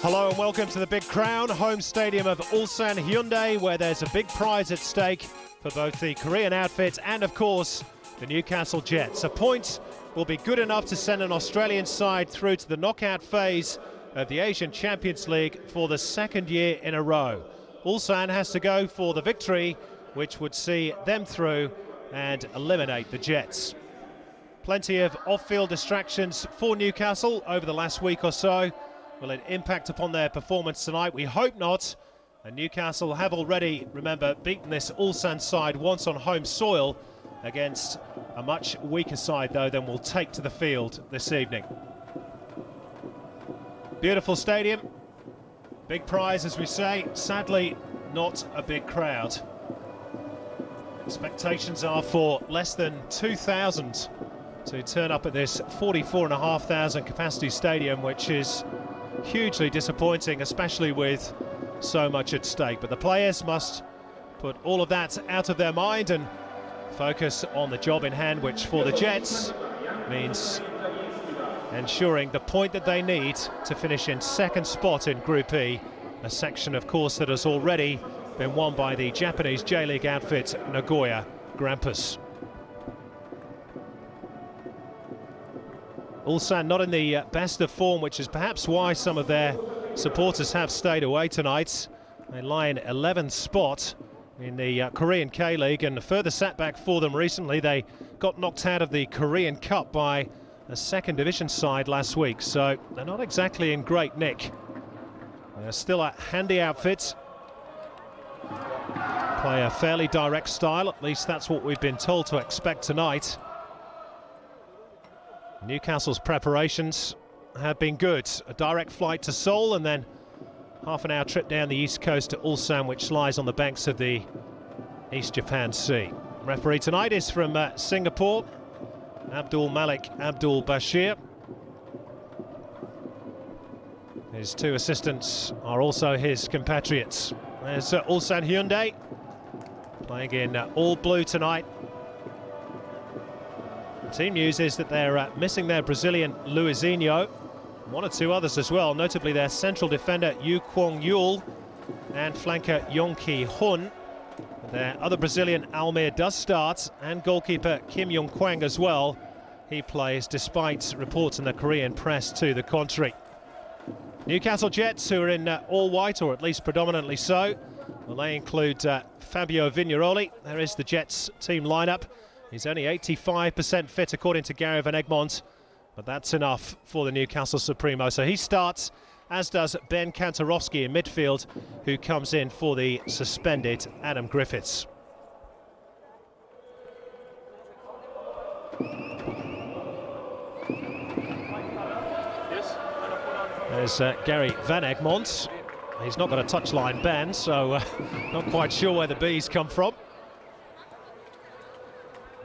Hello and welcome to the Big Crown, home stadium of Ulsan Hyundai, where there's a big prize at stake for both the Korean outfit and, of course, the Newcastle Jets. A point will be good enough to send an Australian side through to the knockout phase of the Asian Champions League for the second year in a row. Ulsan has to go for the victory, which would see them through and eliminate the Jets. Plenty of off-field distractions for Newcastle over the last week or so. Will it impact upon their performance tonight? We hope not. And Newcastle have already, remember, beaten this Ulsan side once on home soil against a much weaker side, though, than will take to the field this evening. Beautiful stadium. Big prize, as we say. Sadly, not a big crowd. Expectations are for less than 2,000 to turn up at this 44,500 capacity stadium, which is hugely disappointing, especially with so much at stake. But the players must put all of that out of their mind and focus on the job in hand, which for the Jets means ensuring the point that they need to finish in second spot in Group E, a section, of course, that has already been won by the Japanese J-League outfit Nagoya Grampus. Ulsan not in the best of form, which is perhaps why some of their supporters have stayed away tonight. They lie in 11th spot in the Korean K-League, and a further setback for them recently. They got knocked out of the Korean Cup by a second division side last week, so they're not exactly in great nick. They're still a handy outfit. Play a fairly direct style, at least that's what we've been told to expect tonight. Newcastle's preparations have been good. A direct flight to Seoul and then half an hour trip down the east coast to Ulsan, which lies on the banks of the East Japan Sea. Referee tonight is from Singapore, Abdul Malik Abdul Bashir. His two assistants are also his compatriots. There's Ulsan Hyundai playing in all blue tonight. Team news is that they're missing their Brazilian Luizinho, one or two others as well, notably their central defender Yu Kwong-yul and flanker Yong Ki-hun. Their other Brazilian, Almir, does start, and goalkeeper Kim Yong-kwang as well. He plays despite reports in the Korean press to the contrary. Newcastle Jets, who are in all white, or at least predominantly so. Well, they include Fabio Vignaroli. There is the Jets team lineup. He's only 85% fit, according to Gary Van Egmond, but that's enough for the Newcastle Supremo. So he starts, as does Ben Kantarowski in midfield, who comes in for the suspended Adam Griffiths. There's Gary Van Egmond. He's not got a touchline ban, so not quite sure where the B's come from.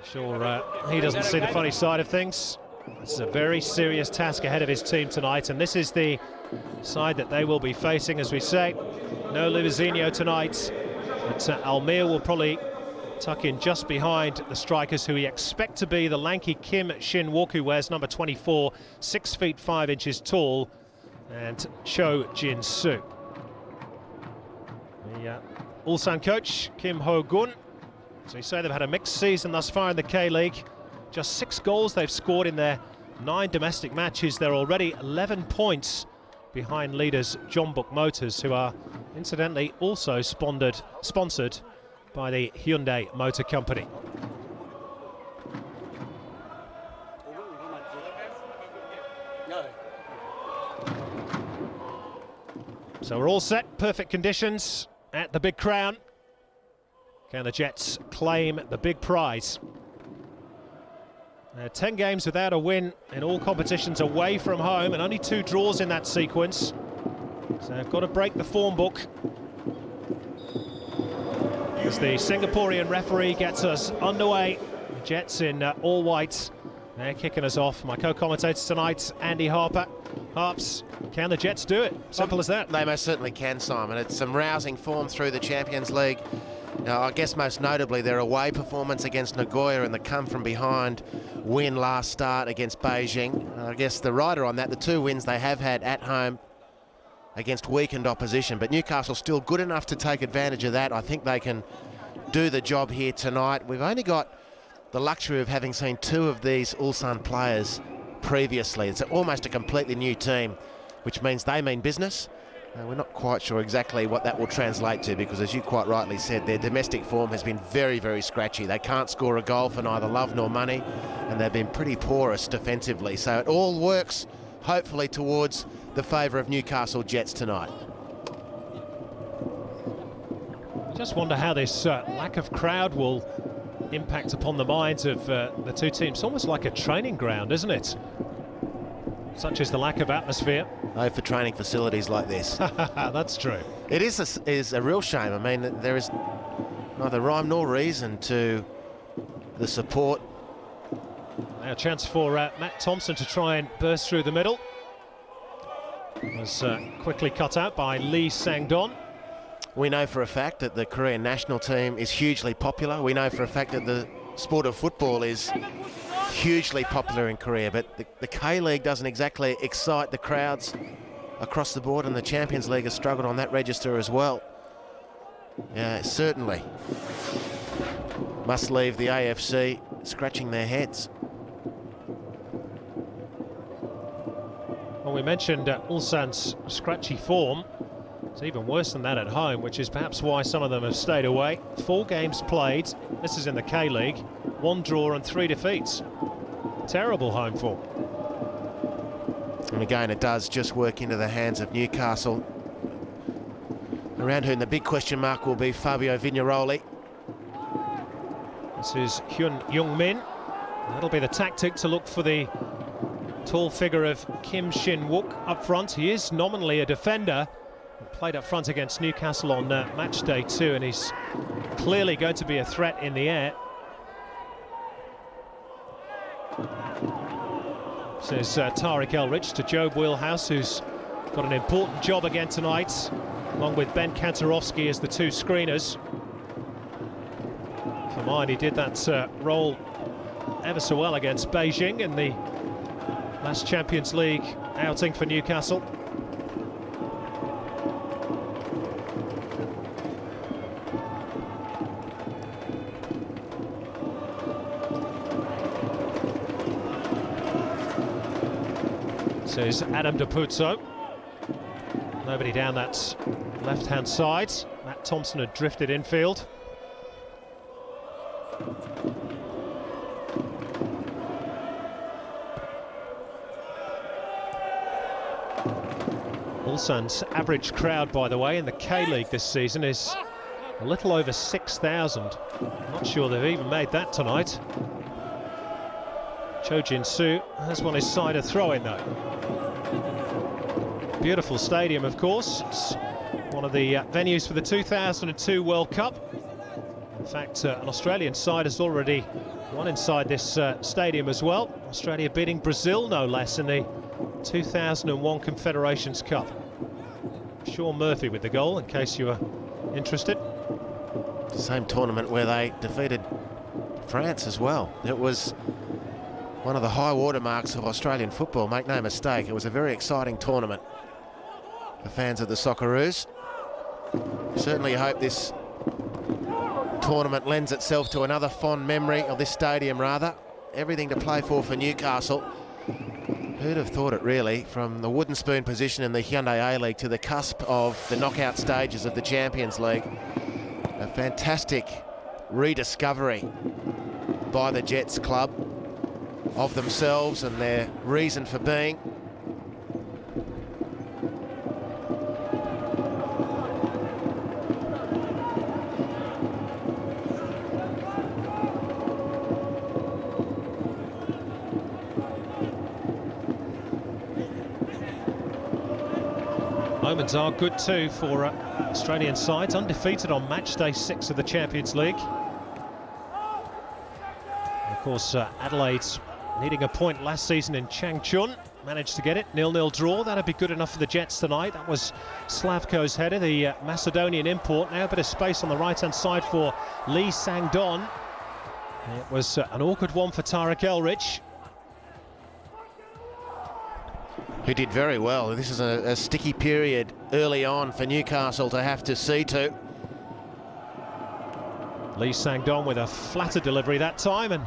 Sure, he doesn't see the funny side of things. This is a very serious task ahead of his team tonight, and this is the side that they will be facing, as we say. No Luizinho tonight, but Almir will probably tuck in just behind the strikers, who we expect to be the lanky Kim Shin-wook, who wears number 24, 6 feet 5 inches tall, and Cho Jin-soo. The Ulsan coach, Kim Ho-gun. So you say they've had a mixed season thus far in the K-League. Just 6 goals they've scored in their 9 domestic matches. They're already 11 points behind leaders Jeonbuk Motors, who are incidentally also sponsored by the Hyundai Motor Company. So we're all set, perfect conditions at the Big Crown. Can the Jets claim the big prize? 10 games without a win in all competitions away from home, and only 2 draws in that sequence. So they've got to break the form book. As the Singaporean referee gets us underway, the Jets in all white. They're kicking us off. My co-commentator tonight, Andy Harps. Can the Jets do it? Simple as that. They most certainly can, Simon. It's some rousing form through the Champions League. Now, I guess most notably their away performance against Nagoya and the come-from-behind win last start against Beijing. I guess the rider on that, the 2 wins they have had at home against weakened opposition, but Newcastle still good enough to take advantage of that. I think they can do the job here tonight. We've only got the luxury of having seen two of these Ulsan players previously. It's almost a completely new team, which means they mean business. We're not quite sure exactly what that will translate to, because as you quite rightly said, their domestic form has been very, very scratchy. They can't score a goal for neither love nor money, and they've been pretty porous defensively. So it all works, hopefully, towards the favour of Newcastle Jets tonight. Just wonder how this lack of crowd will impact upon the minds of the two teams. Almost like a training ground, isn't it? Such as the lack of atmosphere. Oh, for training facilities like this. That's true. It is a real shame. I mean, there is neither rhyme nor reason to the support. Now a chance for Matt Thompson to try and burst through the middle. Was quickly cut out by Lee Sang-don. We know for a fact that the Korean national team is hugely popular. We know for a fact that the sport of football is hugely popular in Korea, but the K-League doesn't exactly excite the crowds across the board, and the Champions League has struggled on that register as well. Yeah, certainly must leave the AFC scratching their heads. Well, we mentioned Ulsan's scratchy form. It's even worse than that at home, which is perhaps why some of them have stayed away. 4 games played, this is in the K-League, 1 draw and 3 defeats. Terrible home form. And again, it does just work into the hands of Newcastle, around whom the big question mark will be Fabio Vignaroli. This is Hyun Young-min. That'll be the tactic, to look for the tall figure of Kim Shin-wook up front. He is nominally a defender. Played up front against Newcastle on match day 2, and he's clearly going to be a threat in the air. Says Tariq Elrich to Joe Wheelhouse, who's got an important job again tonight, along with Ben Kantarovsky as the 2 screeners. For mine, he did that role ever so well against Beijing in the last Champions League outing for Newcastle. Says Adam Dapuzzo. Nobody down that left-hand side. Matt Thompson had drifted infield. Ulsan's average crowd, by the way, in the K-League this season is a little over 6,000. Not sure they've even made that tonight. Cho Jin-soo has won his side a throw-in, though. Beautiful stadium, of course. It's one of the venues for the 2002 World Cup. In fact, an Australian side has already won inside this stadium as well. Australia beating Brazil, no less, in the 2001 Confederations Cup. Sean Murphy with the goal, in case you were interested. The same tournament where they defeated France as well. It was one of the high watermarks of Australian football, make no mistake. It was a very exciting tournament for fans of the Socceroos. Certainly hope this tournament lends itself to another fond memory of this stadium, rather. Everything to play for Newcastle. Who'd have thought it, really, from the wooden spoon position in the Hyundai A-League to the cusp of the knockout stages of the Champions League. A fantastic rediscovery by the Jets club of themselves and their reason for being. Moments are good too for Australian sides, undefeated on match day 6 of the Champions League. And of course, Adelaide's needing a point last season in Changchun, managed to get it, 0-0 draw. That'd be good enough for the Jets tonight. That was Slavko's header, the Macedonian import. Now a bit of space on the right-hand side for Lee Sang-don. It was an awkward one for Tariq Elrich. who did very well. This is a sticky period early on for Newcastle to have to see to. Lee Sang-dong with a flatter delivery that time, and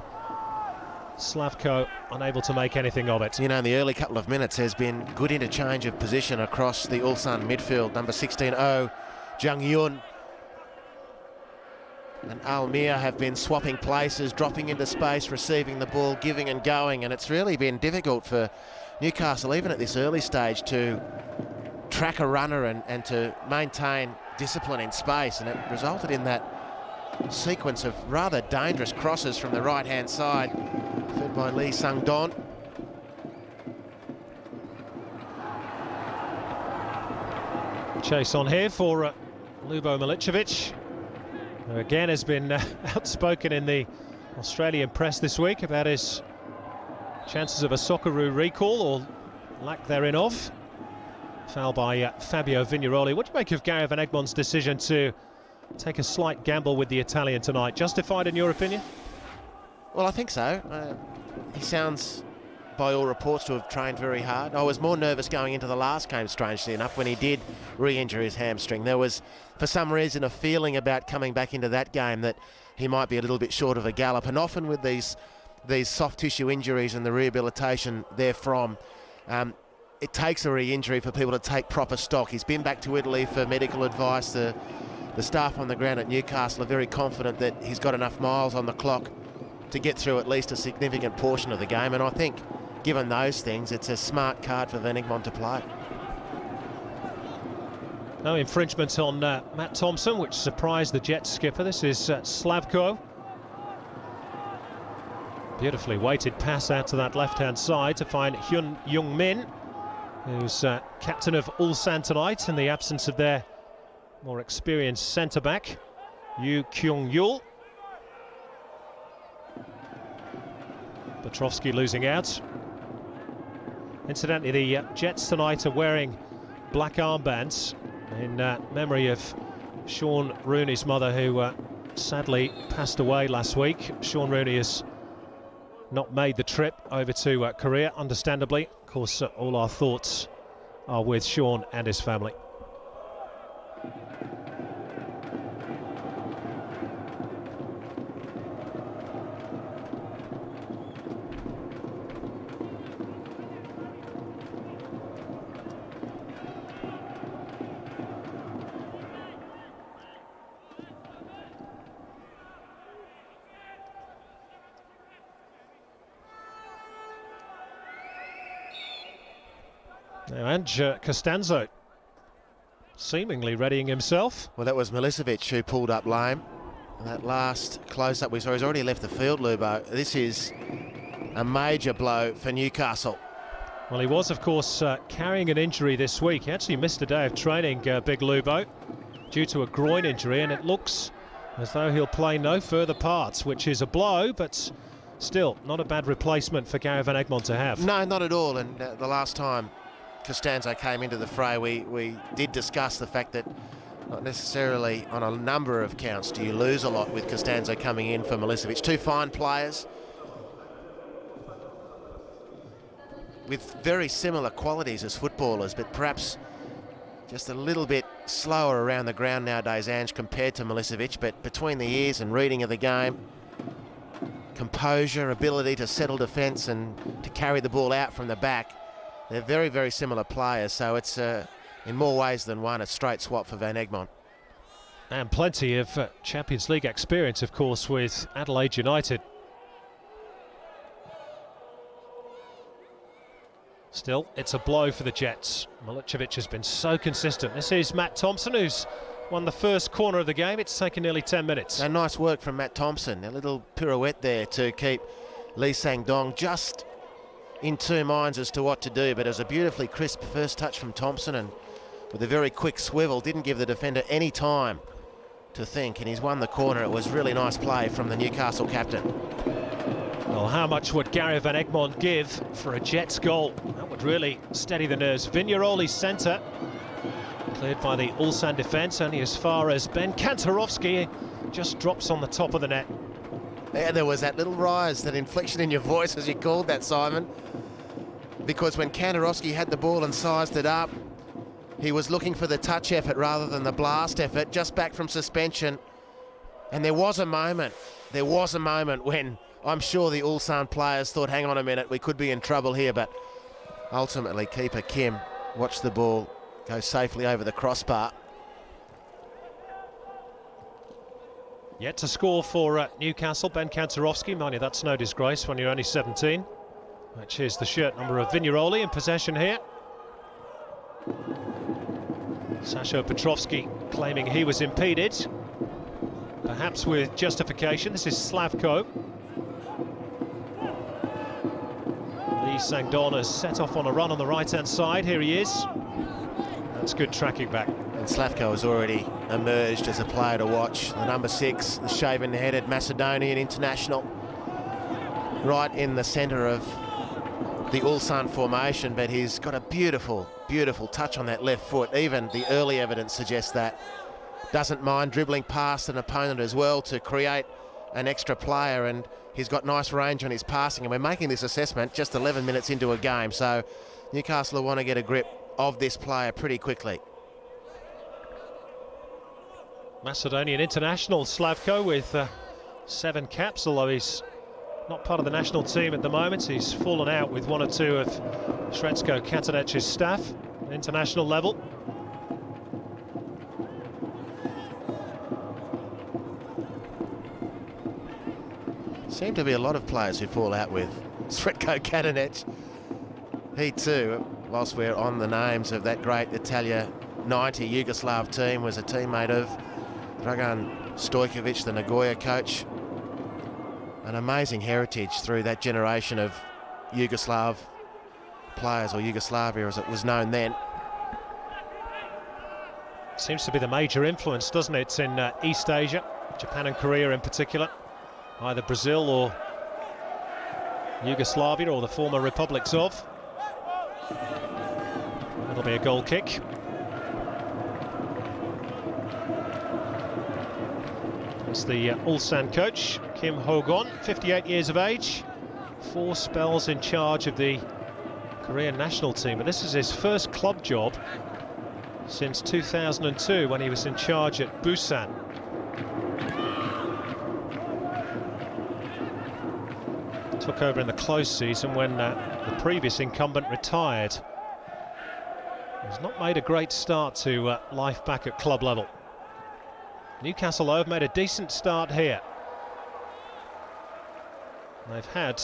Slavko unable to make anything of it. You know, in the early couple of minutes, there's been good interchange of position across the Ulsan midfield. Number 16, Jang Yun and Almir have been swapping places, dropping into space, receiving the ball, giving and going, and it's really been difficult for Newcastle, even at this early stage, to track a runner and to maintain discipline in space, and it resulted in that sequence of rather dangerous crosses from the right-hand side, fed by Lee Sang-dong. Chase on here for Lubo Milicevic, who again has been outspoken in the Australian press this week about his chances of a Socceroo recall, or lack therein of. Foul by Fabio Vignaroli. What do you make of Gary Van Egmont's decision to take a slight gamble with the Italian tonight? Justified in your opinion? Well, I think so. He sounds, by all reports, to have trained very hard. I was more nervous going into the last game, strangely enough, when he did re-injure his hamstring. There was, for some reason, a feeling about coming back into that game that he might be a little bit short of a gallop. And often with these soft tissue injuries and the rehabilitation therefrom, it takes a re-injury for people to take proper stock. He's been back to Italy for medical advice. The staff on the ground at Newcastle are very confident that he's got enough miles on the clock to get through at least a significant portion of the game. And I think, given those things, it's a smart card for Van Egmont to play. No infringement on Matt Thompson, which surprised the Jets skipper. This is Slavko. Beautifully weighted pass out to that left-hand side to find Hyun Young-min, who's captain of Ulsan tonight in the absence of their more experienced centre-back, Yu Kyung-yul. Petrovsky losing out. Incidentally, the Jets tonight are wearing black armbands in memory of Sean Rooney's mother, who sadly passed away last week. Sean Rooney has not made the trip over to Korea, understandably. Of course, all our thoughts are with Sean and his family. Now Ange Costanzo seemingly readying himself. Well, that was Milicevic who pulled up lame. And that last close-up we saw, he's already left the field, Lubo. This is a major blow for Newcastle. Well, he was, of course, carrying an injury this week. He actually missed a day of training, Big Lubo, due to a groin injury, and it looks as though he'll play no further parts, which is a blow, but still not a bad replacement for Gary Van Egmont to have. No, not at all. And the last time Costanzo came into the fray, we did discuss the fact that not necessarily on a number of counts do you lose a lot with Costanzo coming in for Milicevic. Two fine players with very similar qualities as footballers, but perhaps just a little bit slower around the ground nowadays, Ange, compared to Milicevic. But between the ears and reading of the game, composure, ability to settle defence and to carry the ball out from the back, they're very, very similar players, so it's in more ways than one a straight swap for Van Egmont. And plenty of Champions League experience, of course, with Adelaide United. Still, it's a blow for the Jets. Milicevic has been so consistent. This is Matt Thompson, who's won the first corner of the game. It's taken nearly 10 minutes. And nice work from Matt Thompson. A little pirouette there to keep Lee Sang-dong just in two minds as to what to do, but it was a beautifully crisp first touch from Thompson, and with a very quick swivel, didn't give the defender any time to think, and he's won the corner. It was really nice play from the Newcastle captain. Well, how much would Gary Van Egmont give for a Jets goal? That would really steady the nerves. Vignaroli's centre, cleared by the Ulsan defence, only as far as Ben Kantarovsky, just drops on the top of the net. Yeah, there was that little rise, that inflection in your voice as you called that, Simon. because when Kantarowski had the ball and sized it up, he was looking for the touch effort rather than the blast effort, just back from suspension. And there was a moment when I'm sure the Ulsan players thought, hang on a minute, we could be in trouble here, but ultimately keeper Kim watched the ball go safely over the crossbar. Yet to score for Newcastle, Ben Kantarowski. Mind you, that's no disgrace when you're only 17, which is the shirt number of Vigneroli in possession here. Sasho Petrovski claiming he was impeded, perhaps with justification. This is Slavko. Lee Sang-don has set off on a run on the right-hand side. Here he is. That's good tracking back. And Slavko has already emerged as a player to watch. The number 6, the shaven-headed Macedonian international, right in the centre of the Ulsan formation, but he's got a beautiful, beautiful touch on that left foot. Even the early evidence suggests that. Doesn't mind dribbling past an opponent as well to create an extra player, and he's got nice range on his passing. And we're making this assessment just 11 minutes into a game, so Newcastle will want to get a grip of this player pretty quickly. Macedonian international Slavko with 7 caps, although he's not part of the national team at the moment. He's fallen out with 1 or 2 of Srečko Katanec's staff at international level. Seem to be a lot of players who fall out with Srečko Katanec. He too, whilst we're on the names of that great Italia 90 Yugoslav team, was a teammate of Dragan Stojkovic, the Nagoya coach. An amazing heritage through that generation of Yugoslav players, or Yugoslavia as it was known then. Seems to be the major influence, doesn't it, in East Asia, Japan and Korea in particular. Either Brazil or Yugoslavia or the former republics of. That'll be a goal kick. It's the Ulsan coach, Kim Ho-gon, 58 years of age, 4 spells in charge of the Korean national team, but this is his first club job since 2002 when he was in charge at Busan. Took over in the close season when the previous incumbent retired. He's not made a great start to life back at club level. Newcastle, though, have made a decent start here. They've had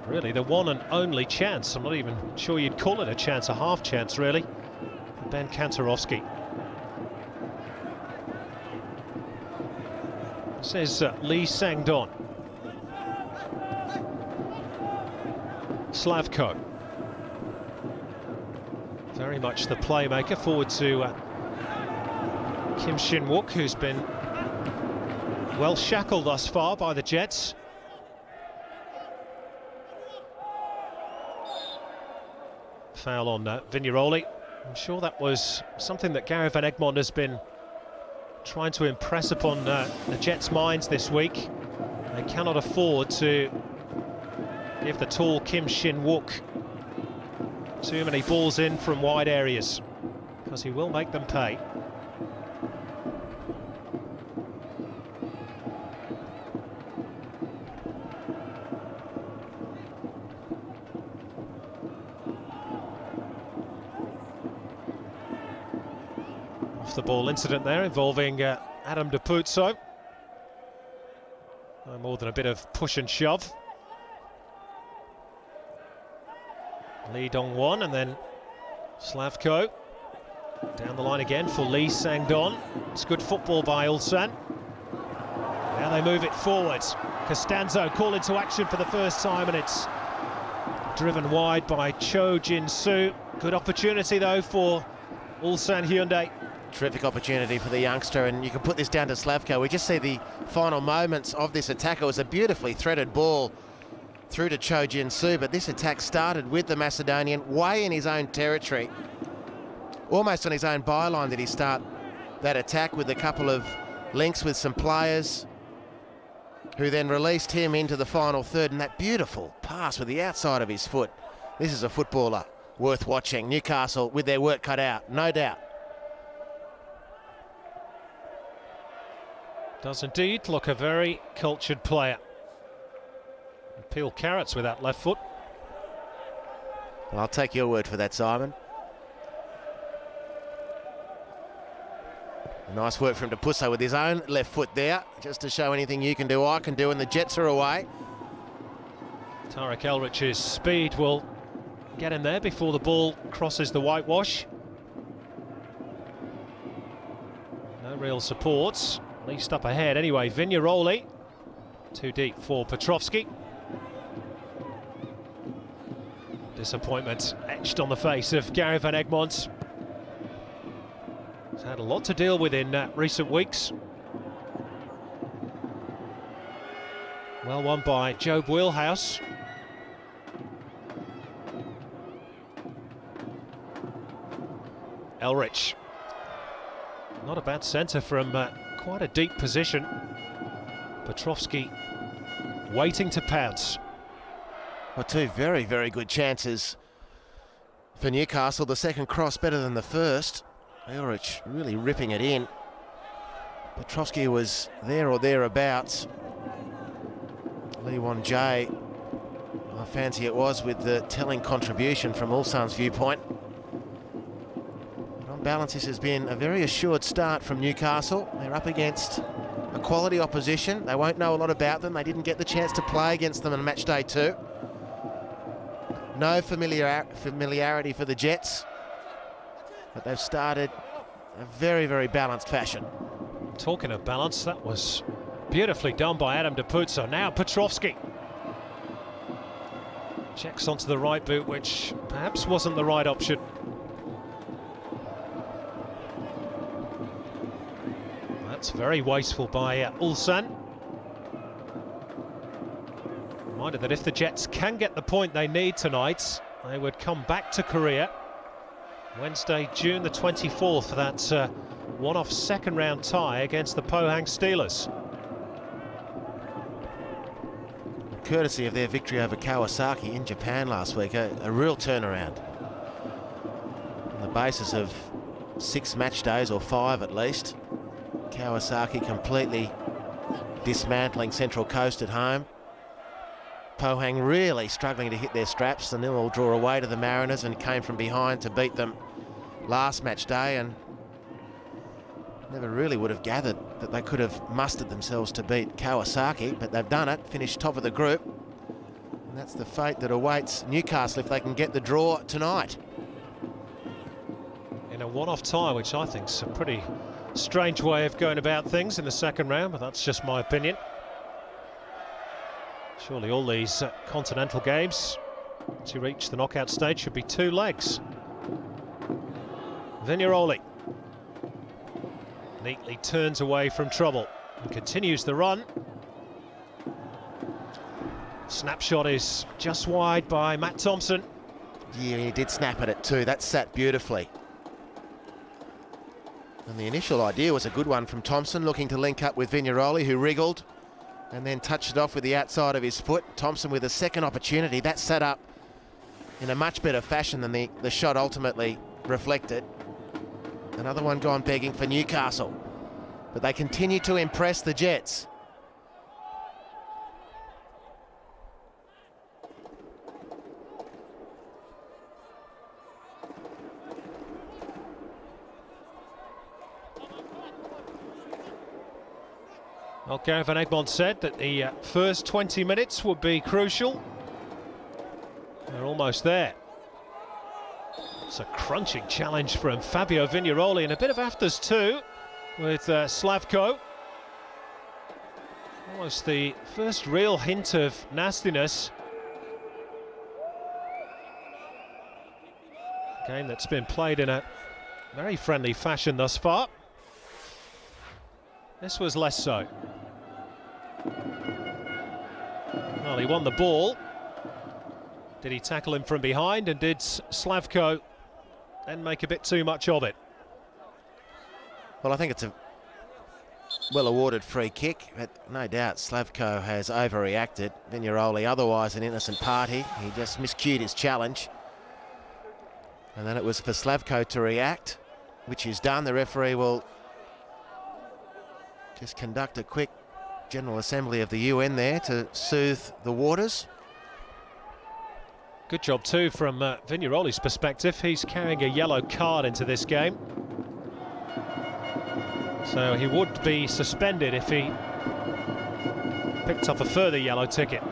really the one and only chance. I'm not even sure you'd call it a chance, a half chance really, for Ben Kantarowski. This is Lee Sang-don. Slavko. Very much the playmaker, forward to Kim Shin-wook, who's been well shackled thus far by the Jets. Foul on Vigneroli. I'm sure that was something that Gary van Egmond has been trying to impress upon the Jets' minds this week. They cannot afford to give the tall Kim Shin-wook too many balls in from wide areas, because he will make them pay. Off the ball incident there involving Adam Depuzo. No more than a bit of push and shove. Lee Dong-won, and then Slavko down the line again for Lee Sang-don. It's good football by Ulsan. Now they move it forward. Costanzo called into action for the first time, and it's driven wide by Cho Jin-soo. Good opportunity though for Ulsan Hyundai. Terrific opportunity for the youngster, and you can put this down to Slavko. We just see the final moments of this attack. It was a beautifully threaded ball through to Cho Jin-soo, but this attack started with the Macedonian way in his own territory. Almost on his own byline did he start that attack, with a couple of links with some players. who then released him into the final third, and that beautiful pass with the outside of his foot. This is a footballer worth watching. Newcastle with their work cut out, no doubt. Does indeed look a very cultured player. Peel carrots with that left foot. Well, I'll take your word for that, Simon. Nice work from Depusso with his own left foot there, just to show anything you can do, I can do, and the Jets are away. Tarek Elrich's speed will get him there before the ball crosses the whitewash. No real supports, at least up ahead. Anyway, Vignaroli, too deep for Petrovski. Disappointment etched on the face of Gary van Egmond. He's had a lot to deal with in recent weeks. Well won by Job Wheelhouse. Elrich. Not a bad centre from quite a deep position. Petrovski waiting to pounce. Well, two very, very good chances for Newcastle. The second cross better than the first. Elrich really ripping it in. Petrovski was there or thereabouts. Lee Won Jae, I fancy it was, with the telling contribution from Ulsan's viewpoint. But on balance, this has been a very assured start from Newcastle. They're up against a quality opposition. They won't know a lot about them. They didn't get the chance to play against them on match day 2. No familiarity for the Jets, but they've started a very, very balanced fashion. Talking of balance, that was beautifully done by Adam Depusso. Now Petrovski checks onto the right boot, which perhaps wasn't the right option. That's very wasteful by Ulsan. Reminder that if the Jets can get the point they need tonight, they would come back to Korea Wednesday, June the 24th, for that one-off second round tie against the Pohang Steelers. Courtesy of their victory over Kawasaki in Japan last week, a real turnaround. On the basis of 6 match days, or 5 at least. Kawasaki completely dismantling Central Coast at home. Pohang really struggling to hit their straps. The 0-0 draw away to the Mariners and came from behind to beat them last match day, and never really would have gathered that they could have mustered themselves to beat Kawasaki, but they've done it, finished top of the group. And that's the fate that awaits Newcastle if they can get the draw tonight. In a one-off tie, which I think is a pretty strange way of going about things in the second round, but that's just my opinion. Surely all these continental games to reach the knockout stage should be 2 legs. Vignaroli neatly turns away from trouble and continues the run. Snapshot is just wide by Matt Thompson. Yeah, he did snap at it too. That sat beautifully. And the initial idea was a good one from Thompson, looking to link up with Vignaroli, who wriggled and then touched it off with the outside of his foot. Thompson with a second opportunity. That set up in a much better fashion than the shot ultimately reflected. Another one gone begging for Newcastle. But they continue to impress the Jets. Well, Gary van Egmond said that the first 20 minutes would be crucial. They're almost there. It's a crunching challenge from Fabio Vignaroli, and a bit of afters too with Slavko. Almost the first real hint of nastiness. Game that's been played in a very friendly fashion thus far. This was less so. Well, he won the ball. Did he tackle him from behind, and did Slavko then make a bit too much of it? Well, I think it's well awarded free kick, but no doubt Slavko has overreacted. Vignaroli, otherwise an innocent party. He just miscued his challenge. And then it was for Slavko to react, which he's done. The referee will just conduct a quick General Assembly of the UN there to soothe the waters. Good job too from Vignaroli's perspective. He's carrying a yellow card into this game, so he would be suspended if he picked up a further yellow ticket.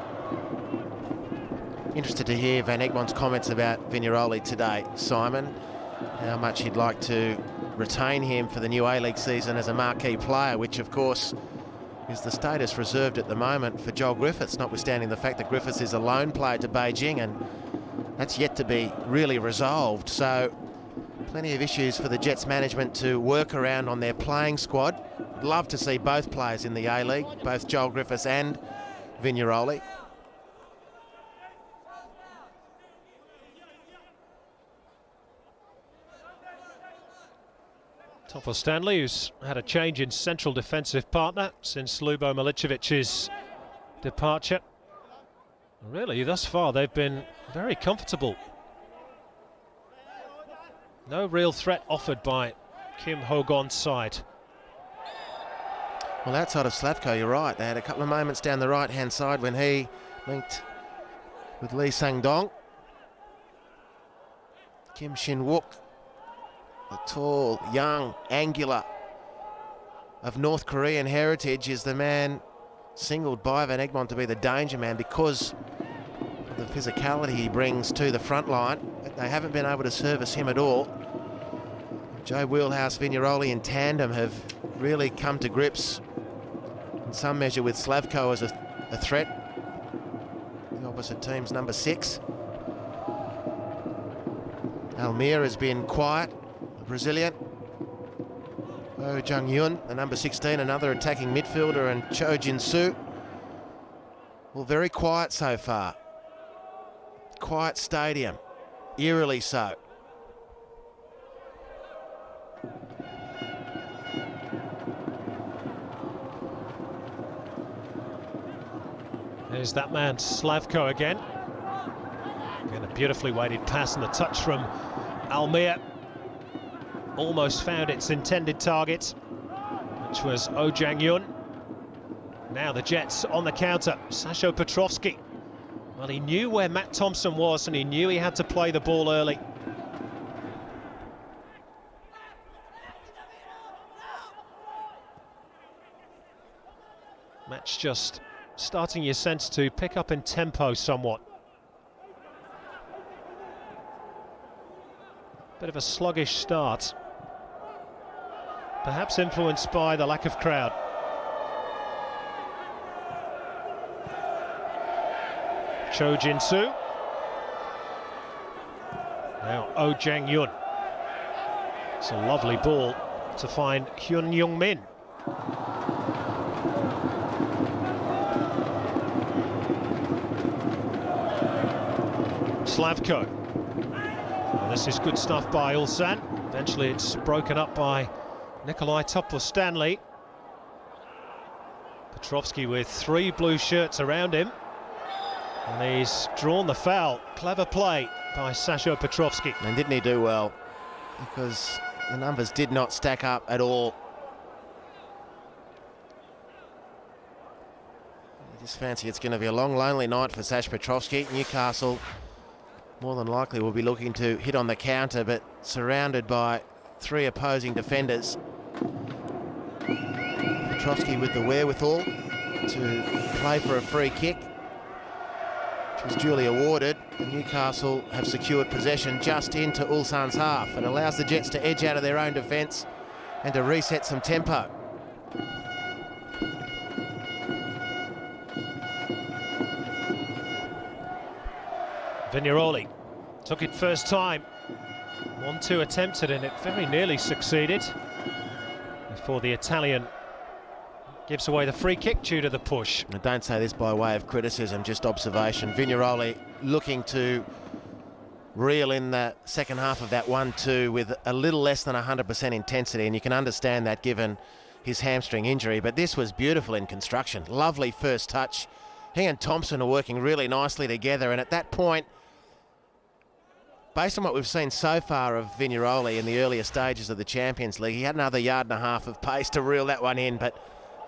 Interested to hear Van Egmont's comments about Vignaroli today, Simon. How much he'd like to retain him for the new A-League season as a marquee player, which of course is the status reserved at the moment for Joel Griffiths, notwithstanding the fact that Griffiths is a loan player to Beijing, and that's yet to be really resolved. So plenty of issues for the Jets management to work around on their playing squad. Love to see both players in the A-League, both Joel Griffiths and Vignaroli. Topor Stanley, who's had a change in central defensive partner since Lubo Milicevic's departure. Really, thus far, they've been very comfortable. No real threat offered by Kim Ho-gon's side. Well, outside of Slavko, you're right. They had a couple of moments down the right-hand side when he linked with Lee Sang-dong. Kim Shin-wook, the tall, young, angular of North Korean heritage, is the man singled by Van Egmont to be the danger man because of the physicality he brings to the front line. But they haven't been able to service him at all. Joe Wheelhouse, Vignaroli in tandem have really come to grips in some measure with Slavko as a threat. The opposite team's number 6. Almir has been quiet. Brazilian. Oh Jung-yun, the number 16, another attacking midfielder, and Cho Jin-soo. Well, very quiet so far. Quiet stadium, eerily so. There's that man, Slavko again. Again, a beautifully weighted pass and the touch from Almir. Almost found its intended target, which was Oh Jang-yun. Now the Jets on the counter. Sasho Petrovsky. Well, he knew where Matt Thompson was, and he knew he had to play the ball early. Match just starting, your sense, to pick up in tempo somewhat. Bit of a sluggish start, perhaps influenced by the lack of crowd. Cho Jin-soo. Now Oh Jang-yun. It's a lovely ball to find Hyun Young-min. Slavko. Well, this is good stuff by Ulsan. Eventually it's broken up by Nikolai Topor Stanley. Petrovsky with 3 blue shirts around him. And he's drawn the foul. Clever play by Sasho Petrovsky. And didn't he do well? Because the numbers did not stack up at all. I just fancy it's going to be a long, lonely night for Sash Petrovsky. Newcastle more than likely will be looking to hit on the counter, but surrounded by 3 opposing defenders. Petrovsky with the wherewithal to play for a free kick, which was duly awarded. And Newcastle have secured possession just into Ulsan's half. It allows the Jets to edge out of their own defence and to reset some tempo. Vignaroli took it first time. 1-2 attempted, and it very nearly succeeded before the Italian gives away the free kick due to the push. I don't say this by way of criticism, just observation. Vignaroli looking to reel in the second half of that 1-2 with a little less than 100% intensity, and you can understand that given his hamstring injury, but this was beautiful in construction. Lovely first touch. He and Thompson are working really nicely together, and at that point, based on what we've seen so far of Vignaroli in the earlier stages of the Champions League, he had another 1.5 yards of pace to reel that one in, but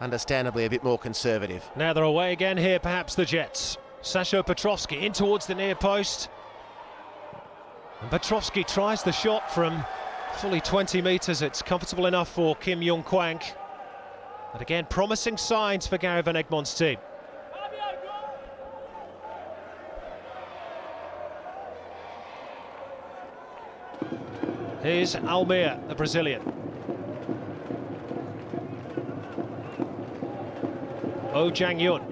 understandably a bit more conservative. Now they're away again here, perhaps the Jets. Sasho Petrovski in towards the near post. And Petrovski tries the shot from fully 20 metres. It's comfortable enough for Kim Young-Kwang. But again, promising signs for Gary van Egmont's team. Here's Almir, the Brazilian. Oh Jang-yun.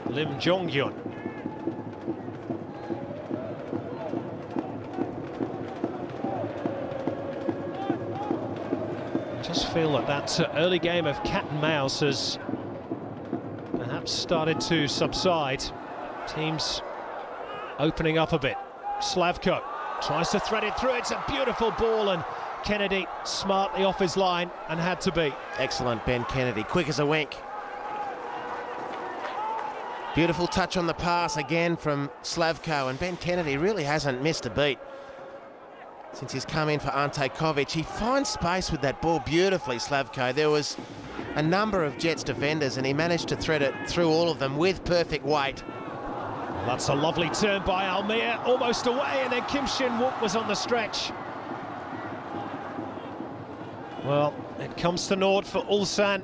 Lim Jong-yun. I just feel that early game of cat and mouse has perhaps started to subside. Teams opening up a bit. Slavko tries to thread it through. It's a beautiful ball, and Kennedy smartly off his line and had to beat. Excellent, Ben Kennedy, quick as a wink. Beautiful touch on the pass again from Slavko, and Ben Kennedy really hasn't missed a beat since he's come in for Ante Kovic. He finds space with that ball beautifully, Slavko. There was a number of Jets defenders, and he managed to thread it through all of them with perfect weight. Well, that's a lovely turn by Almir, almost away, and then Kim Shin-wook was on the stretch. Well, it comes to naught for Ulsan.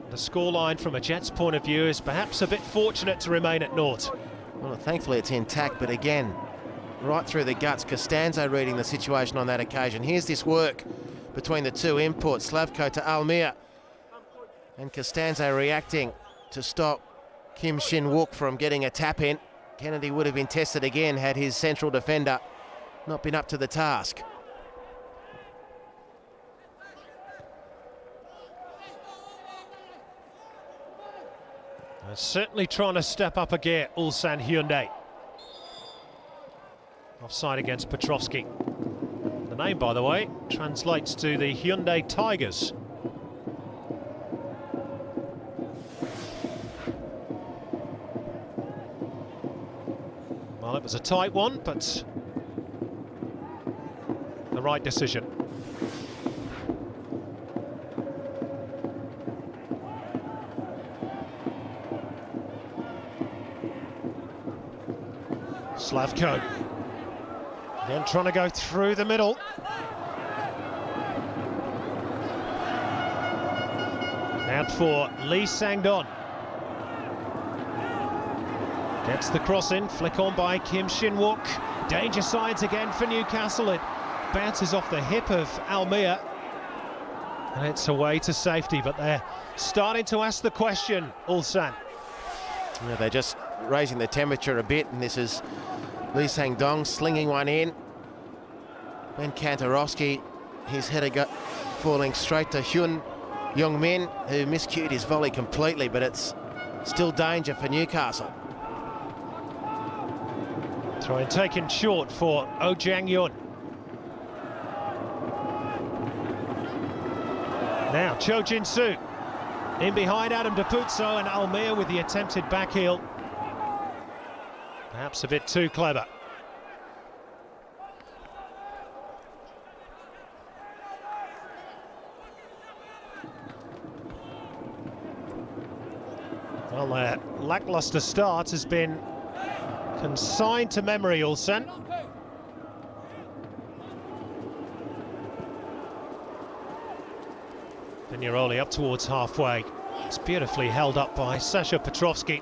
The scoreline from a Jets point of view is perhaps a bit fortunate to remain at naught. Well, thankfully it's intact, but again, right through the guts. Costanzo reading the situation on that occasion. Here's this work between the two imports, Slavko to Almir, and Costanzo reacting to stop Kim Shin-wook from getting a tap in. Kennedy would have been tested again had his central defender not been up to the task. Certainly trying to step up a gear, Ulsan Hyundai. Offside against Petrovski. The name, by the way, translates to the Hyundai Tigers. Well, it was a tight one, but the right decision. Slavko again trying to go through the middle. Out for Lee Sang-don. Gets the cross in, flick on by Kim Shin-wook. Danger signs again for Newcastle. It bounces off the hip of Almir, and it's away to safety, but they're starting to ask the question, Ulsan. Yeah, they're just raising the temperature a bit, and this is Lee Sang-dong slinging one in. Ben Kantarovski, his header falling straight to Hyun Young-min, who miscued his volley completely, but it's still danger for Newcastle. Throw in taken short for Oh Jang-yun. Now Cho Jin-soo in behind Adam Dapuzzo, and Almir with the attempted back heel. Perhaps a bit too clever. Well, their lacklustre start has been consigned to memory, Ulsan. Vignaroli up towards halfway. It's beautifully held up by Sasha Petrovski.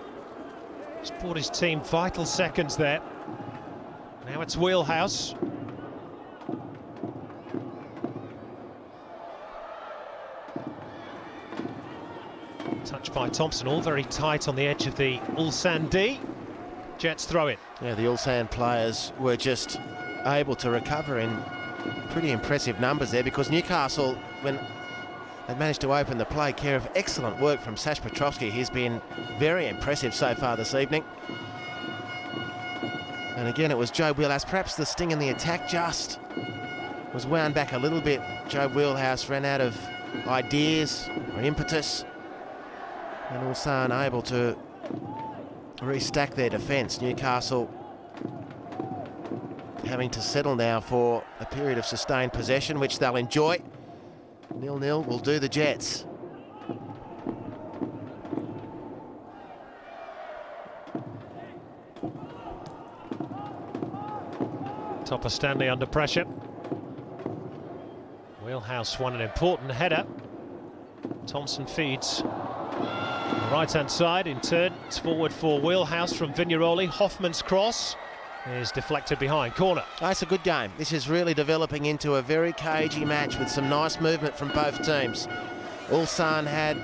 He's brought his team vital seconds there. Now it's wheelhouse. Touch by Thompson, all very tight on the edge of the Ulsan D. Jets throw it. Yeah, the Ulsan players were just able to recover in pretty impressive numbers there, because Newcastle, when they managed to open the play, care of excellent work from Sash Petrovski. He's been very impressive so far this evening. And again, it was Joe Wheelhouse, perhaps the sting in the attack just was wound back a little bit. Joe Wheelhouse ran out of ideas or impetus, and Ulsan able to restack their defence. Newcastle having to settle now for a period of sustained possession, which they'll enjoy. 0-0 will do the Jets. Topper Stanley under pressure. Wheelhouse won an important header. Thompson feeds on the right-hand side. In turn, it's forward for Wheelhouse from Vignaroli. Hoffman's cross is deflected behind. Corner. That's a good game. This is really developing into a very cagey match with some nice movement from both teams. Ulsan had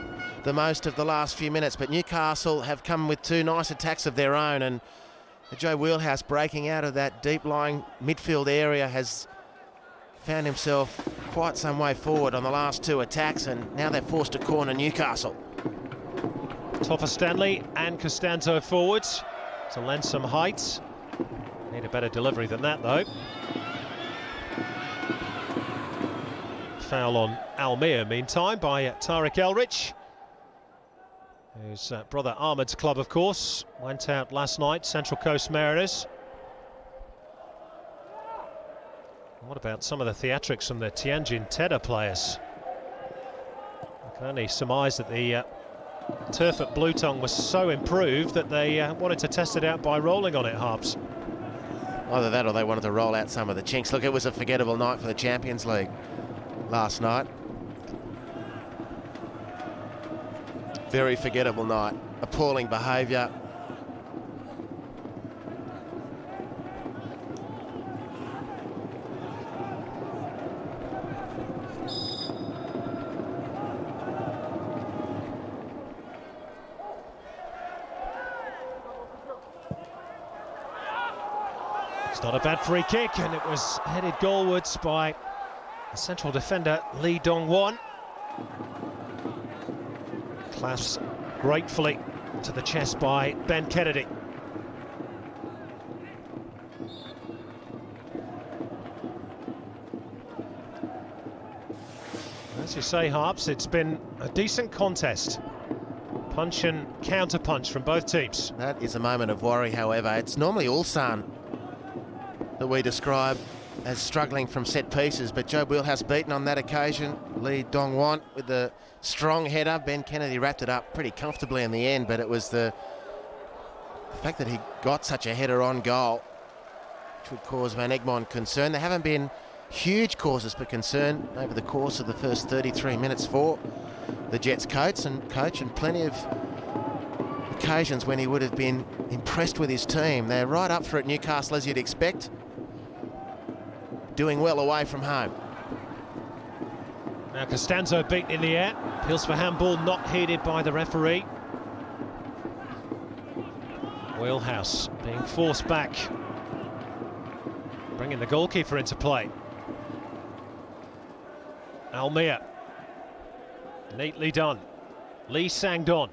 the most of the last few minutes, but Newcastle have come with two nice attacks of their own, and Joe Wheelhouse, breaking out of that deep-lying midfield area, has found himself quite some way forward on the last two attacks, and now they're forced to corner Newcastle. Topper Stanley and Costanzo forwards to lend some height. Need a better delivery than that, though. Foul on Almere, meantime, by Tariq Elrich, whose brother Ahmed's club, of course, went out last night, Central Coast Mariners. What about some of the theatrics from the Tianjin Teda players? I can only surmise that the turf at Bluetongue was so improved that they wanted to test it out by rolling on it, Harps. Either that or they wanted to roll out some of the chinks. Look, it was a forgettable night for the Champions League last night. Very forgettable night. Appalling behaviour. It's not a bad free kick, and it was headed goalwards by the central defender Lee Dong-won. Clasped gratefully to the chest by Ben Kennedy. As you say, Harps, it's been a decent contest. Punch and counter-punch from both teams. That is a moment of worry, however. It's normally Ulsan that we describe as struggling from set pieces, but Joe Wheelhouse beaten on that occasion. Lee Dong-won with the strong header. Ben Kennedy wrapped it up pretty comfortably in the end, but it was the fact that he got such a header on goal which would cause Van Egmond concern. There haven't been huge causes for concern over the course of the first 33 minutes for the Jets coach, and plenty of occasions when he would have been impressed with his team. They're right up for it, Newcastle, as you'd expect. Doing well away from home. Now Costanzo beaten in the air. Appeals for handball, not heeded by the referee. Wheelhouse being forced back. Bringing the goalkeeper into play. Almere. Neatly done. Lee Sang-don.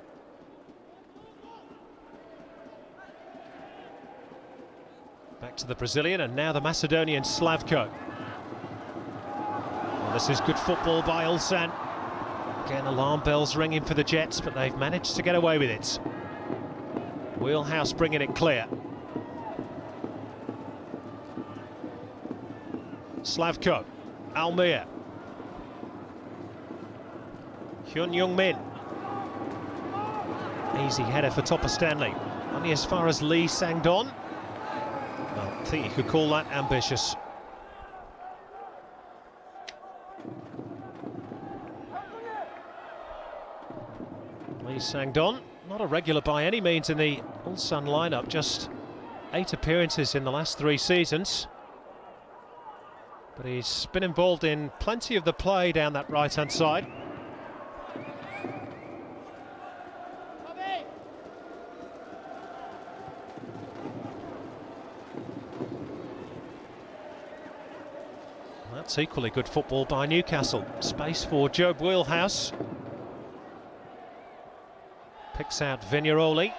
Back to the Brazilian, and now the Macedonian Slavko. Well, this is good football by Ulsan. Again, alarm bells ringing for the Jets, but they've managed to get away with it. Wheelhouse bringing it clear. Slavko, Almere. Hyun Young-min. Easy header for Topper Stanley. Only as far as Lee Sang-don. Well, I think you could call that ambitious. Lee Sang-don, not a regular by any means in the Ulsan lineup, just 8 appearances in the last 3 seasons. But he's been involved in plenty of the play down that right-hand side. That's equally good football by Newcastle. Space for Joe Wheelhouse. Picks out Vignaroli.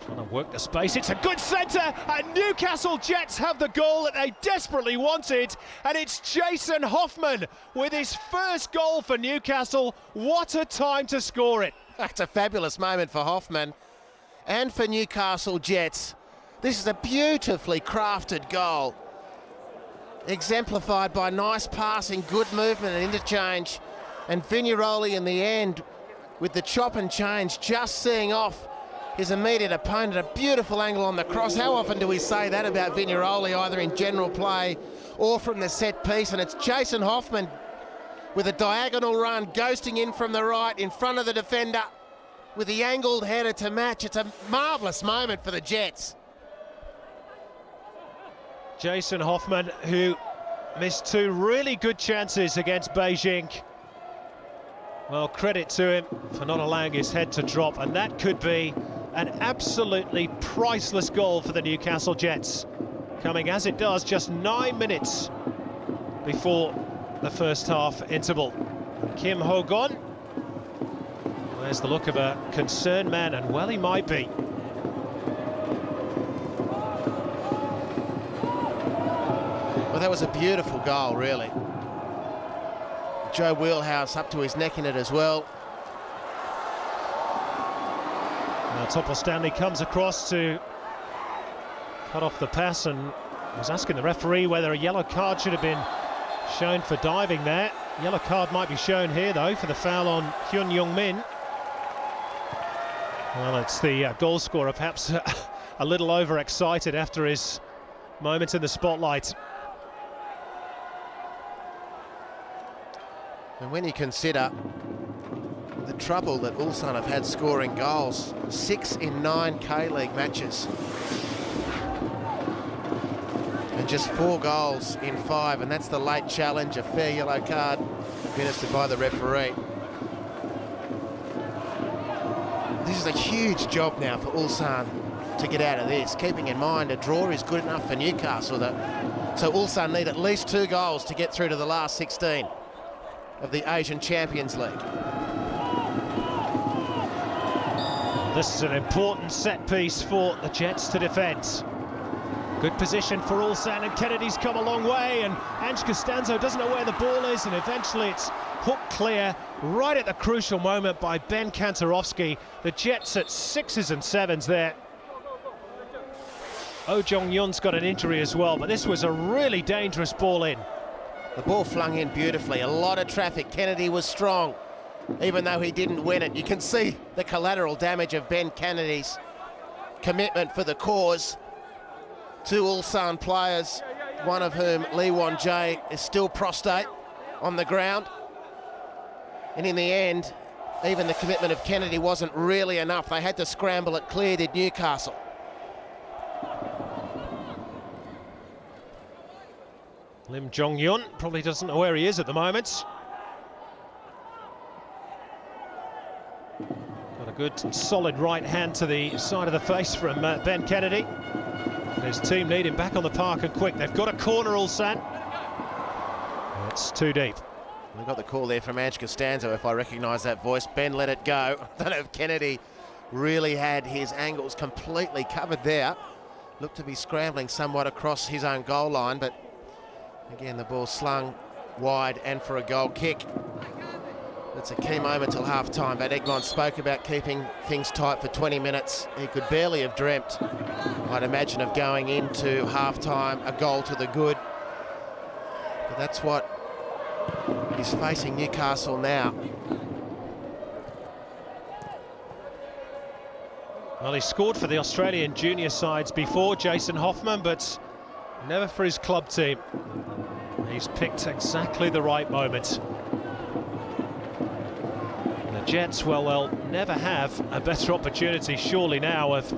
Trying to Work the space, it's a good centre, and Newcastle Jets have the goal that they desperately wanted, and it's Jason Hoffman with his first goal for Newcastle. What a time to score it. That's a fabulous moment for Hoffman and for Newcastle Jets. This is a beautifully crafted goal, exemplified by nice passing, good movement and interchange, and Vigneroli in the end with the chop and change, just seeing off his immediate opponent. A beautiful angle on the cross. How often do we say that about Vigneroli, either in general play or from the set piece? And it's Jason Hoffman with a diagonal run, ghosting in from the right in front of the defender with the angled header to match. It's a marvellous moment for the Jets. Jason Hoffman, who missed two really good chances against Beijing. Well, credit to him for not allowing his head to drop, and that could be an absolutely priceless goal for the Newcastle Jets, coming as it does just 9 minutes before the first half interval. Kim Ho-gon, there's the look of a concerned man, and well, he might be. Well, that was a beautiful goal, really. Joe Wheelhouse up to his neck in it as well. Now Topple Stanley comes across to cut off the pass and was asking the referee whether a yellow card should have been shown for diving there. Yellow card might be shown here, though, for the foul on Hyun Young-min. Well, it's the goal scorer, perhaps a little overexcited after his moment in the spotlight. And when you consider the trouble that Ulsan have had scoring goals, 6 in 9 K-League matches, and just 4 goals in 5, and that's the late challenge, a fair yellow card administered by the referee. This is a huge job now for Ulsan to get out of this, keeping in mind a draw is good enough for Newcastle, so Ulsan need at least 2 goals to get through to the last 16 of the Asian Champions League. This is an important set piece for the Jets to defend. Good position for Ulsan, and Kennedy's come a long way, and Ange Costanzo doesn't know where the ball is, and eventually it's hooked clear right at the crucial moment by Ben Kantarovski. The Jets at 6s and 7s there. Oh Jong-yun's got an injury as well, but this was a really dangerous ball in. The ball flung in beautifully, a lot of traffic. Kennedy was strong, even though he didn't win it. You can see the collateral damage of Ben Kennedy's commitment for the cause. 2 Ulsan players, one of whom, Lee Won-jae, is still prostate on the ground. And in the end, even the commitment of Kennedy wasn't really enough. They had to scramble it clear, did Newcastle. Lim Jong-yun probably doesn't know where he is at the moment. Got a good solid right hand to the side of the face from Ben Kennedy. His team need him back on the park and quick. They've got a corner, Ulsan. It's too deep. We got the call there from Ange Costanzo, if I recognise that voice. Ben let it go. I don't know if Kennedy really had his angles completely covered there. Looked to be scrambling somewhat across his own goal line, but again, the ball slung wide and for a goal kick. It's a key moment till half-time. But Egmont spoke about keeping things tight for 20 minutes. He could barely have dreamt, I'd imagine, of going into half-time, a goal to the good. But that's what is facing Newcastle now. Well, he scored for the Australian junior sides before, Jason Hoffman, but never for his club team. He's picked exactly the right moment. And the Jets, well, they'll never have a better opportunity, surely now, of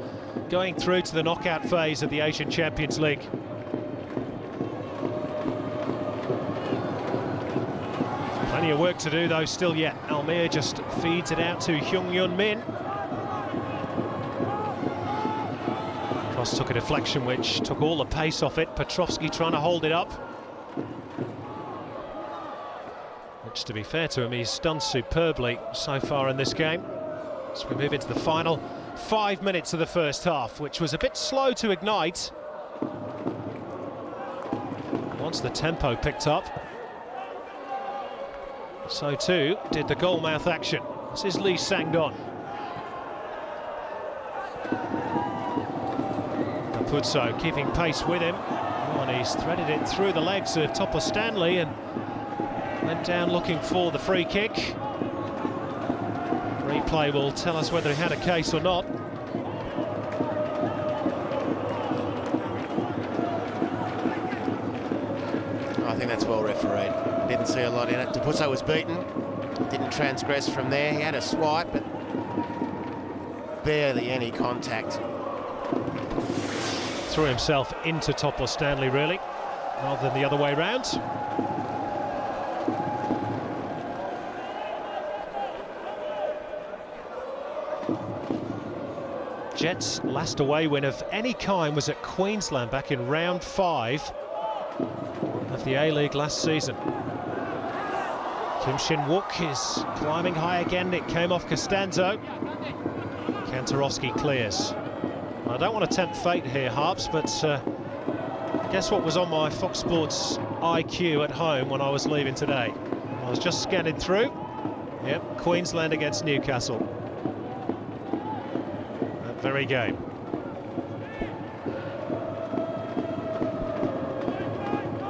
going through to the knockout phase of the Asian Champions League. Plenty of work to do, though, still yet. Almir just feeds it out to Hyun Young-min. Cross took a deflection which took all the pace off it. Petrovsky trying to hold it up. Which, to be fair to him, he's done superbly so far in this game. As we move into the final 5 minutes of the first half, which was a bit slow to ignite. Once the tempo picked up, so too did the goalmouth action. This is Lee Sang-don. Capuzzo keeping pace with him. Oh, and he's threaded it through the legs of Topper Stanley and went down looking for the free kick. Replay will tell us whether he had a case or not. I think that's well refereed. Didn't see a lot in it. Capuzzo was beaten. Didn't transgress from there. He had a swipe, but barely any contact. Threw himself into Topper Stanley, really, rather than the other way round. Jets' last away win of any kind was at Queensland back in round 5 of the A-League last season. Kim Shin-wook is climbing high again. It came off Costanzo. Kantarovski clears. I don't want to tempt fate here, Harps, but guess what was on my Fox Sports IQ at home when I was leaving today? I was just scanning through. Yep, Queensland against Newcastle. That very game.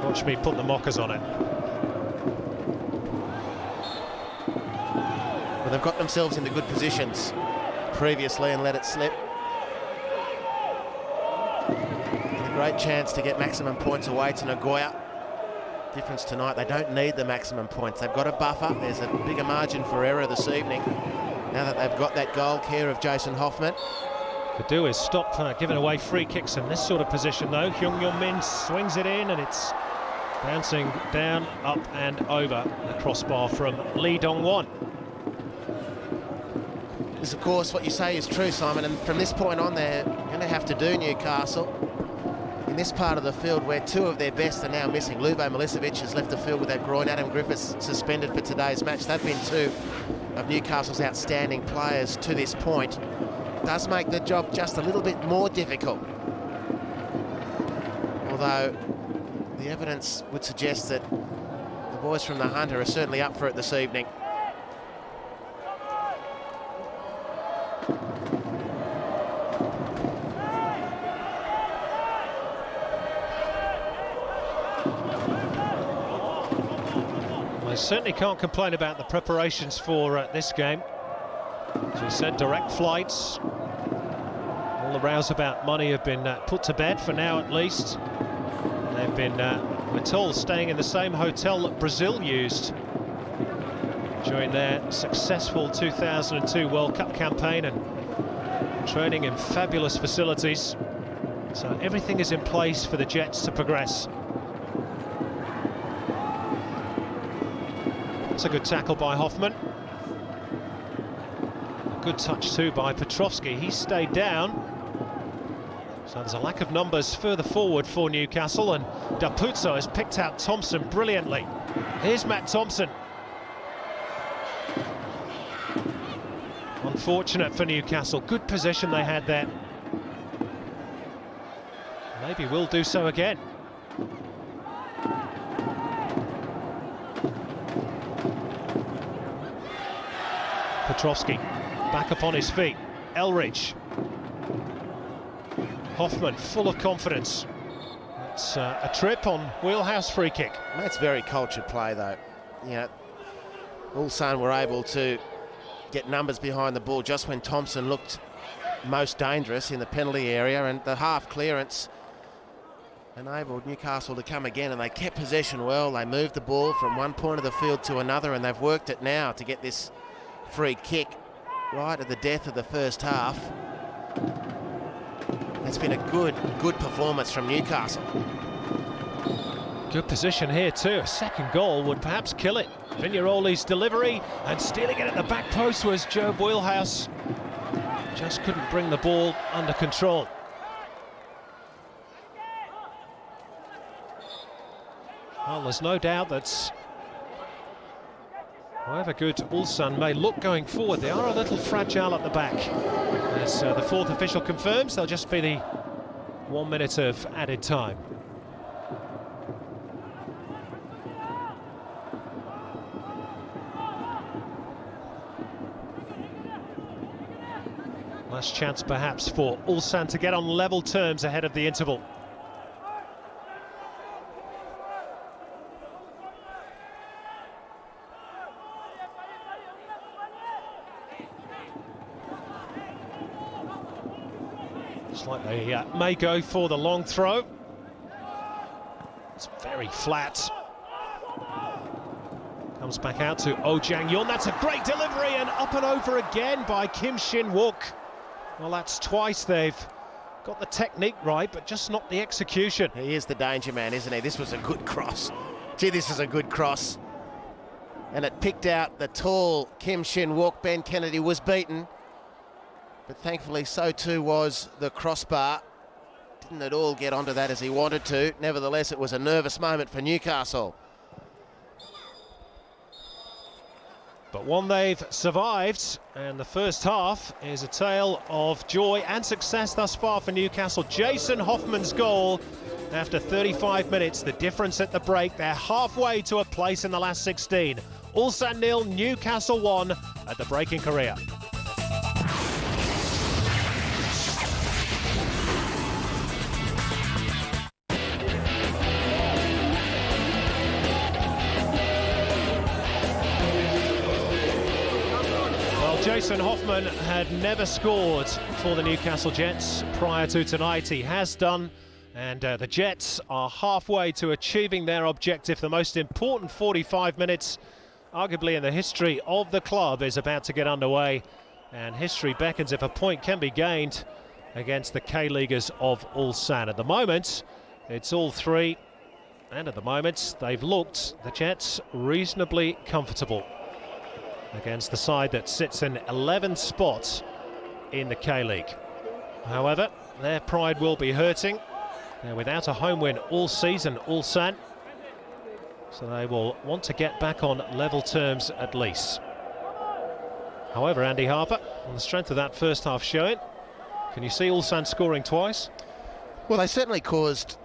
Watch me put the mockers on it. Well, they've got themselves into good positions previously and let it slip. And a great chance to get maximum points away to Nagoya. Difference tonight, they don't need the maximum points. They've got a buffer. There's a bigger margin for error this evening. Now that they've got that goal care of Jason Hoffman. Could do is stop giving away free kicks in this sort of position, though. Hyung Yong Min swings it in, and it's bouncing down, up and over the crossbar from Lee Dong-won. This, of course, what you say is true, Simon, and from this point on they're going to have to do Newcastle in this part of the field where two of their best are now missing. Lubo Milicevic has left the field with that groin. Adam Griffiths suspended for today's match. They've been two of Newcastle's outstanding players to this point. It does make the job just a little bit more difficult, although the evidence would suggest that the boys from the Hunter are certainly up for it this evening. I certainly can't complain about the preparations for this game. As we said, direct flights. All the rows about money have been put to bed for now, at least. They've been, we're told, staying in the same hotel that Brazil used during their successful 2002 World Cup campaign and training in fabulous facilities. So everything is in place for the Jets to progress. It's a good tackle by Hoffman. A good touch too by Petrovski. He stayed down. So there's a lack of numbers further forward for Newcastle, and Capuzzo has picked out Thompson brilliantly. Here's Matt Thompson. Unfortunate for Newcastle. Good position they had there. Maybe we'll do so again. Petrovski back up on his feet. Elridge. Hoffman full of confidence. It's a trip on wheelhouse free kick. That's very cultured play, though. You know, Ulsan were able to get numbers behind the ball just when Thompson looked most dangerous in the penalty area, and the half clearance enabled Newcastle to come again, and they kept possession well. They moved the ball from one point of the field to another, and they've worked it now to get this free kick right at the death of the first half. It's been a good performance from Newcastle. Good position here too. A second goal would perhaps kill it. Vignaroli's delivery, and stealing it at the back post was Joe Wheelhouse. Just couldn't bring the ball under control. Well, there's no doubt that however good Ulsan may look going forward, they are a little fragile at the back. As the fourth official confirms, there'll just be the 1 minute of added time. Last chance perhaps for Ulsan to get on level terms ahead of the interval. Looks like they may go for the long throw. It's very flat. Comes back out to Oh Jang-yeon. That's a great delivery, and up and over again by Kim Shin-wook. Well, that's twice they've got the technique right, but just not the execution. He is the danger man, isn't he? This was a good cross. Gee, this is a good cross. And it picked out the tall Kim Shin-wook. Ben Kennedy was beaten, but thankfully so too was the crossbar. Didn't at all get onto that as he wanted to. Nevertheless, it was a nervous moment for Newcastle. But one they've survived, and the first half is a tale of joy and success thus far for Newcastle. Jason Hoffman's goal after 35 minutes, the difference at the break. They're halfway to a place in the last 16. Ulsan 0, Newcastle 1 at the break in Korea. Jason Hoffman had never scored for the Newcastle Jets prior to tonight. He has done, and the Jets are halfway to achieving their objective. The most important 45 minutes, arguably in the history of the club, is about to get underway, and history beckons if a point can be gained against the K-Leaguers of Ulsan. At the moment, it's all three, and at the moment, they've looked, the Jets, reasonably comfortable against the side that sits in 11th spot in the K-League. However, their pride will be hurting. They're without a home win all season, Ulsan, so they will want to get back on level terms at least. However, Andy Harper, on the strength of that first half showing, can you see Ulsan scoring twice? Well, they certainly caused,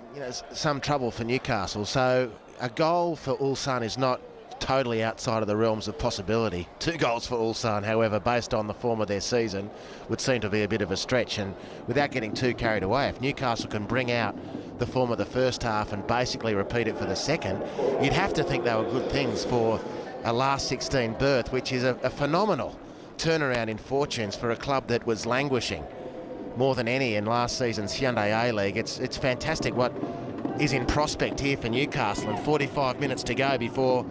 some trouble for Newcastle, so a goal for Ulsan is not totally outside of the realms of possibility. 2 goals for Ulsan, however, based on the form of their season, would seem to be a bit of a stretch, and without getting too carried away, if Newcastle can bring out the form of the first half and basically repeat it for the second, you'd have to think they were good things for a last 16 berth, which is a phenomenal turnaround in fortunes for a club that was languishing more than any in last season's Hyundai A-League. It's fantastic what is in prospect here for Newcastle, and 45 minutes to go before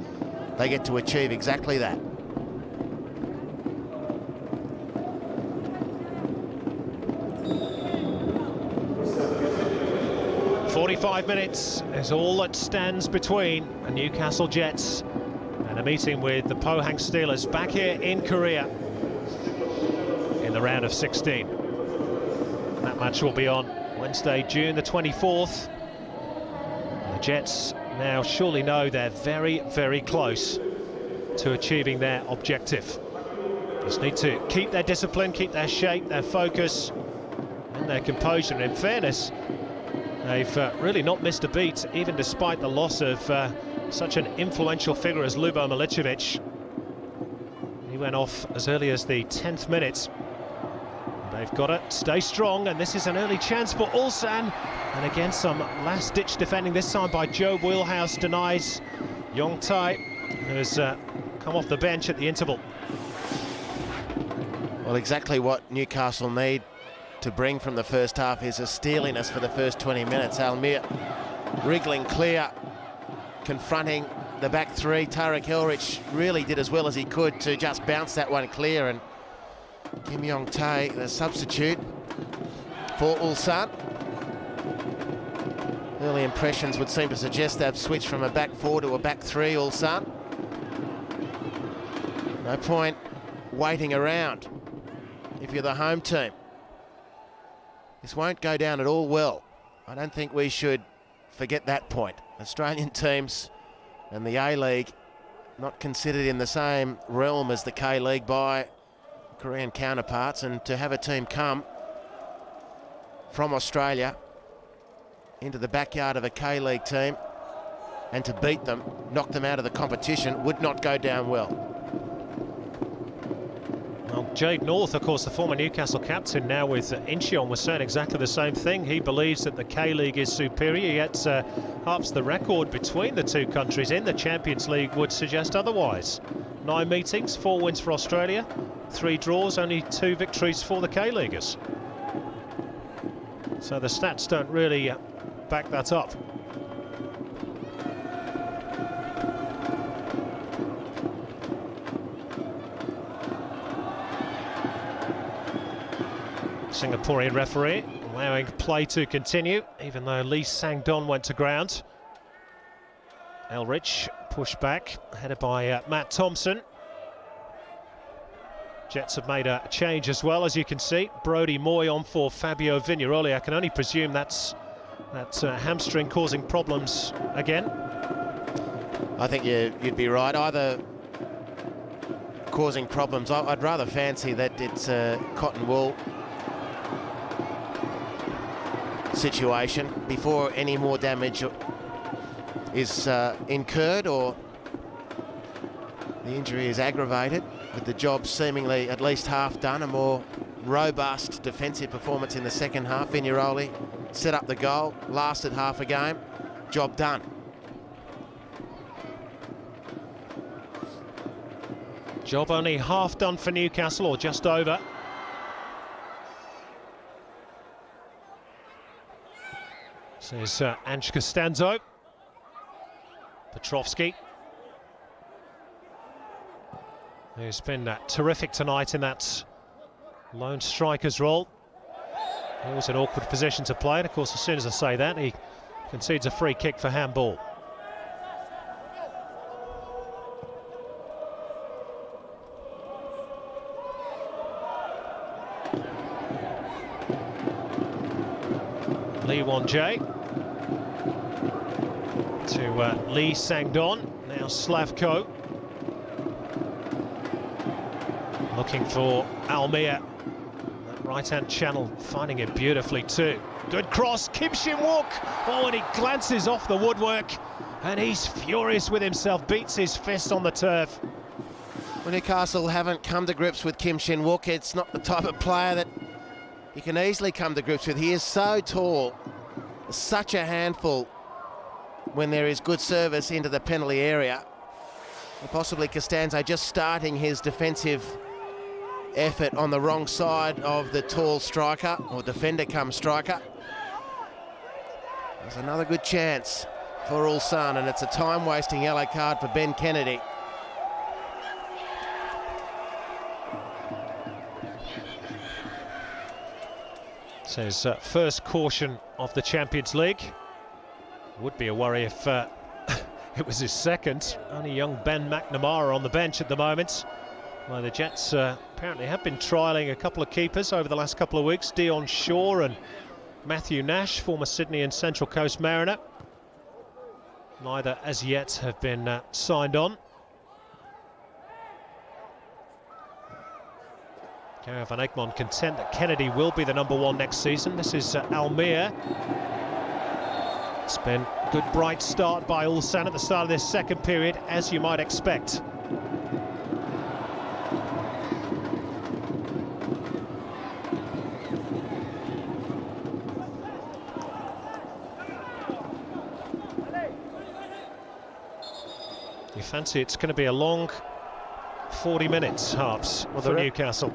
they get to achieve exactly that. "45 minutes is all that stands between the Newcastle Jets and a meeting with the Pohang Steelers back here in Korea in the round of 16. That match will be on Wednesday, June the 24th. The Jets now surely know they're very, very close to achieving their objective. Just need to keep their discipline, keep their shape, their focus, and their composure. And in fairness, they've really not missed a beat, even despite the loss of such an influential figure as Lubo Milicevic. He went off as early as the 10th minute. They've got to stay strong, and this is an early chance for Ulsan. And again, some last-ditch defending, this time by Joe Wheelhouse, denies Yong Tai, who's come off the bench at the interval. Well, exactly what Newcastle need to bring from the first half is a steeliness for the first 20 minutes. Almir wriggling clear, confronting the back three. Tarek Elrich really did as well as he could to just bounce that one clear, and Kim Yong Tae, the substitute for Ulsan. Early impressions would seem to suggest they've switched from a back four to a back three, Ulsan. No point waiting around if you're the home team. This won't go down at all well. I don't think we should forget that point. Australian teams and the A-League not considered in the same realm as the K-League by Korean counterparts, and to have a team come from Australia into the backyard of a K-League team and to beat them, knock them out of the competition, would not go down well. Well, Jade North, of course, the former Newcastle captain, now with Incheon, was saying exactly the same thing. He believes that the K-League is superior, yet perhaps the record between the two countries in the Champions League would suggest otherwise. 9 meetings, 4 wins for Australia, 3 draws, only 2 victories for the K-Leaguers. So the stats don't really back that up. Singaporean referee allowing play to continue, even though Lee Sang-don went to ground. Elrich pushed back, headed by Matt Thompson. Jets have made a change as well, as you can see. Brody Moy on for Fabio Vignaroli. I can only presume that's hamstring causing problems again. I think you'd be right. Either causing problems. I'd rather fancy that it's a cotton wool situation before any more damage is incurred or the injury is aggravated, with the job seemingly at least half done. A more robust defensive performance in the second half. Vignaroli set up the goal, lasted half a game, job done. Job only half done for Newcastle, or just over. This is Ange Costanzo. Petrovski, who's been terrific tonight in that lone striker's role. Always an awkward position to play, and of course as soon as I say that, he concedes a free kick for handball. Lee Won-jae to Lee Sang-don, now Slavko. Looking for Almir, that right-hand channel, finding it beautifully too. Good cross, Kim Shin-wook. Oh, and he glances off the woodwork, and he's furious with himself, beats his fist on the turf. Well, Newcastle haven't come to grips with Kim Shin-wook. It's not the type of player that you can easily come to grips with. He is so tall, such a handful when there is good service into the penalty area. And possibly Costanzo just starting his defensive effort on the wrong side of the tall striker, or defender come striker. There's another good chance for Ulsan, and it's a time-wasting yellow card for Ben Kennedy. So his first caution of the Champions League. Would be a worry if it was his second. Only young Ben McNamara on the bench at the moment. Well, the Jets apparently have been trialling a couple of keepers over the last couple of weeks. Dion Shaw and Matthew Nash, former Sydney and Central Coast Mariner. Neither as yet have been signed on. Gary van Eyckman content that Kennedy will be the #1 next season. This is Almir. It's been a good bright start by Ulsan at the start of this second period, as you might expect. You fancy it's going to be a long 40 minutes, Harps, for Newcastle.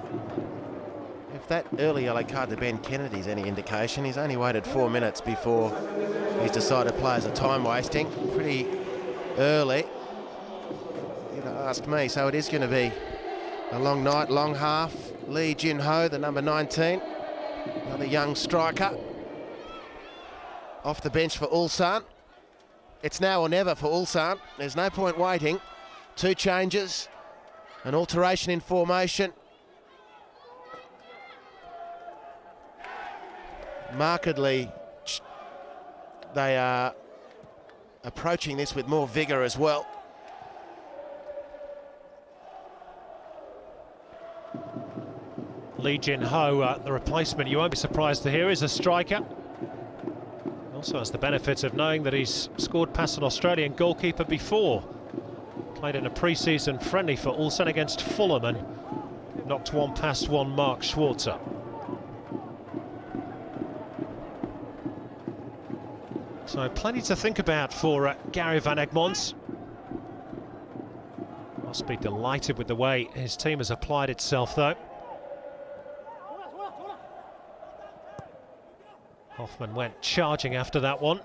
If that early yellow card to Ben Kennedy is any indication, he's only waited 4 minutes before he's decided players are time wasting. Pretty early, you'd ask me. So it is going to be a long night, long half. Lee Jin-ho, the number 19, another young striker, off the bench for Ulsan. It's now or never for Ulsan. There's no point waiting. 2 changes, an alteration in formation. Markedly, they are approaching this with more vigour as well. Lee Jin-ho, the replacement, you won't be surprised to hear, is a striker. Also has the benefit of knowing that he's scored past an Australian goalkeeper before. Played in a pre-season friendly for Ulsan against Fulham and knocked one past one Mark Schwarzer. So plenty to think about for Gary van Egmond. Must be delighted with the way his team has applied itself, though. Hoffman went charging after that one.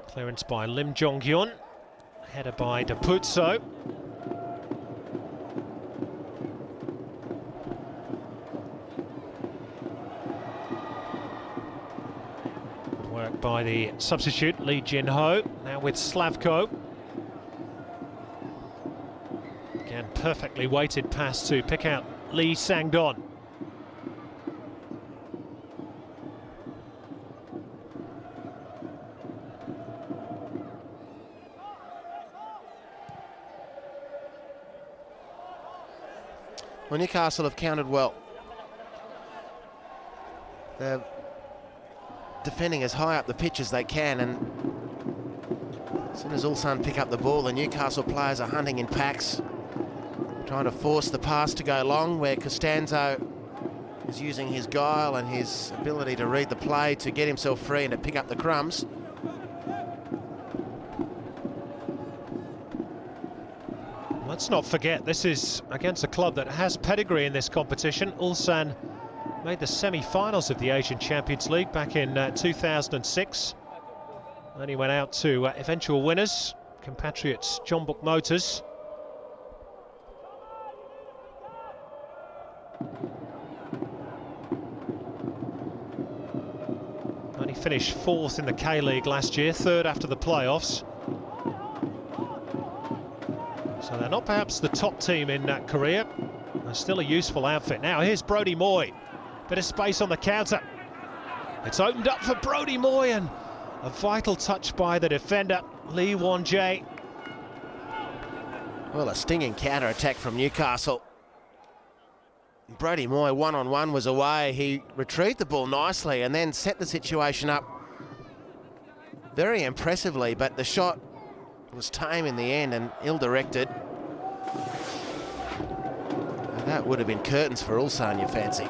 Clearance by Lim Jong-hyun. Header by Deputso. Work by the substitute, Lee Jin-ho, now with Slavko. Again, perfectly weighted pass to pick out Lee Sang-don. Well, Newcastle have countered well. They're defending as high up the pitch as they can, and as soon as Ulsan pick up the ball, the Newcastle players are hunting in packs, trying to force the pass to go long, where Costanzo is using his guile and his ability to read the play to get himself free and to pick up the crumbs. Let's not forget, this is against a club that has pedigree in this competition. Ulsan made the semi-finals of the Asian Champions League back in 2006. And he went out to eventual winners, compatriots Jeonbuk Motors. Only finished fourth in the K-League last year, third after the playoffs. So they're not perhaps the top team in Korea. They're still a useful outfit. Now here's Brody Moy. Bit of space on the counter. It's opened up for Brody Moy, and a vital touch by the defender, Lee Won-jae. Well, a stinging counter-attack from Newcastle. Brody Moy one-on-one was away. He retrieved the ball nicely and then set the situation up very impressively, but the shot was tame in the end and ill-directed. And that would have been curtains for Ulsan, you fancy.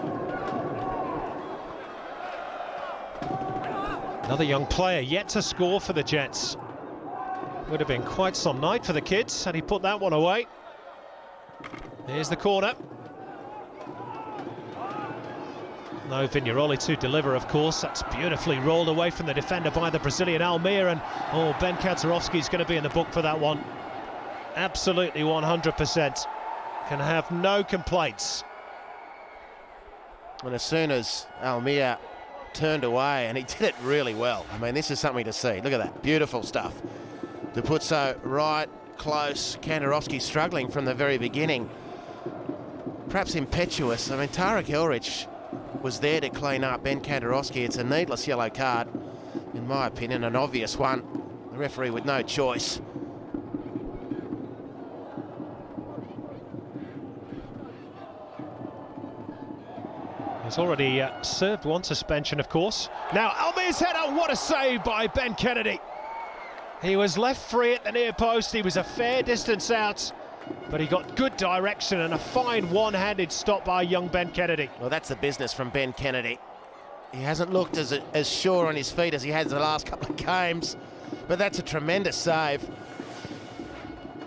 Another young player yet to score for the Jets. Would have been quite some night for the kids had he put that one away. Here's the corner. No Vignaroli to deliver, of course. That's beautifully rolled away from the defender by the Brazilian Almir, and oh, Ben Kaczorowski's going to be in the book for that one. Absolutely 100%. Can have no complaints. And as soon as Almir turned away, and he did it really well. I mean, this is something to see. Look at that, beautiful stuff. Deputso right, close. Kaczorowski struggling from the very beginning. Perhaps impetuous. I mean, Tarek Elrich was there to clean up Ben Kaczorowski. It's a needless yellow card, in my opinion, an obvious one. The referee with no choice. He's already served one suspension, of course. Now Almir's header, what a save by Ben Kennedy. He was left free at the near post. He was a fair distance out, but he got good direction and a fine one-handed stop by young Ben Kennedy. Well, that's the business from Ben Kennedy. He hasn't looked as sure on his feet as he has the last couple of games, but that's a tremendous save.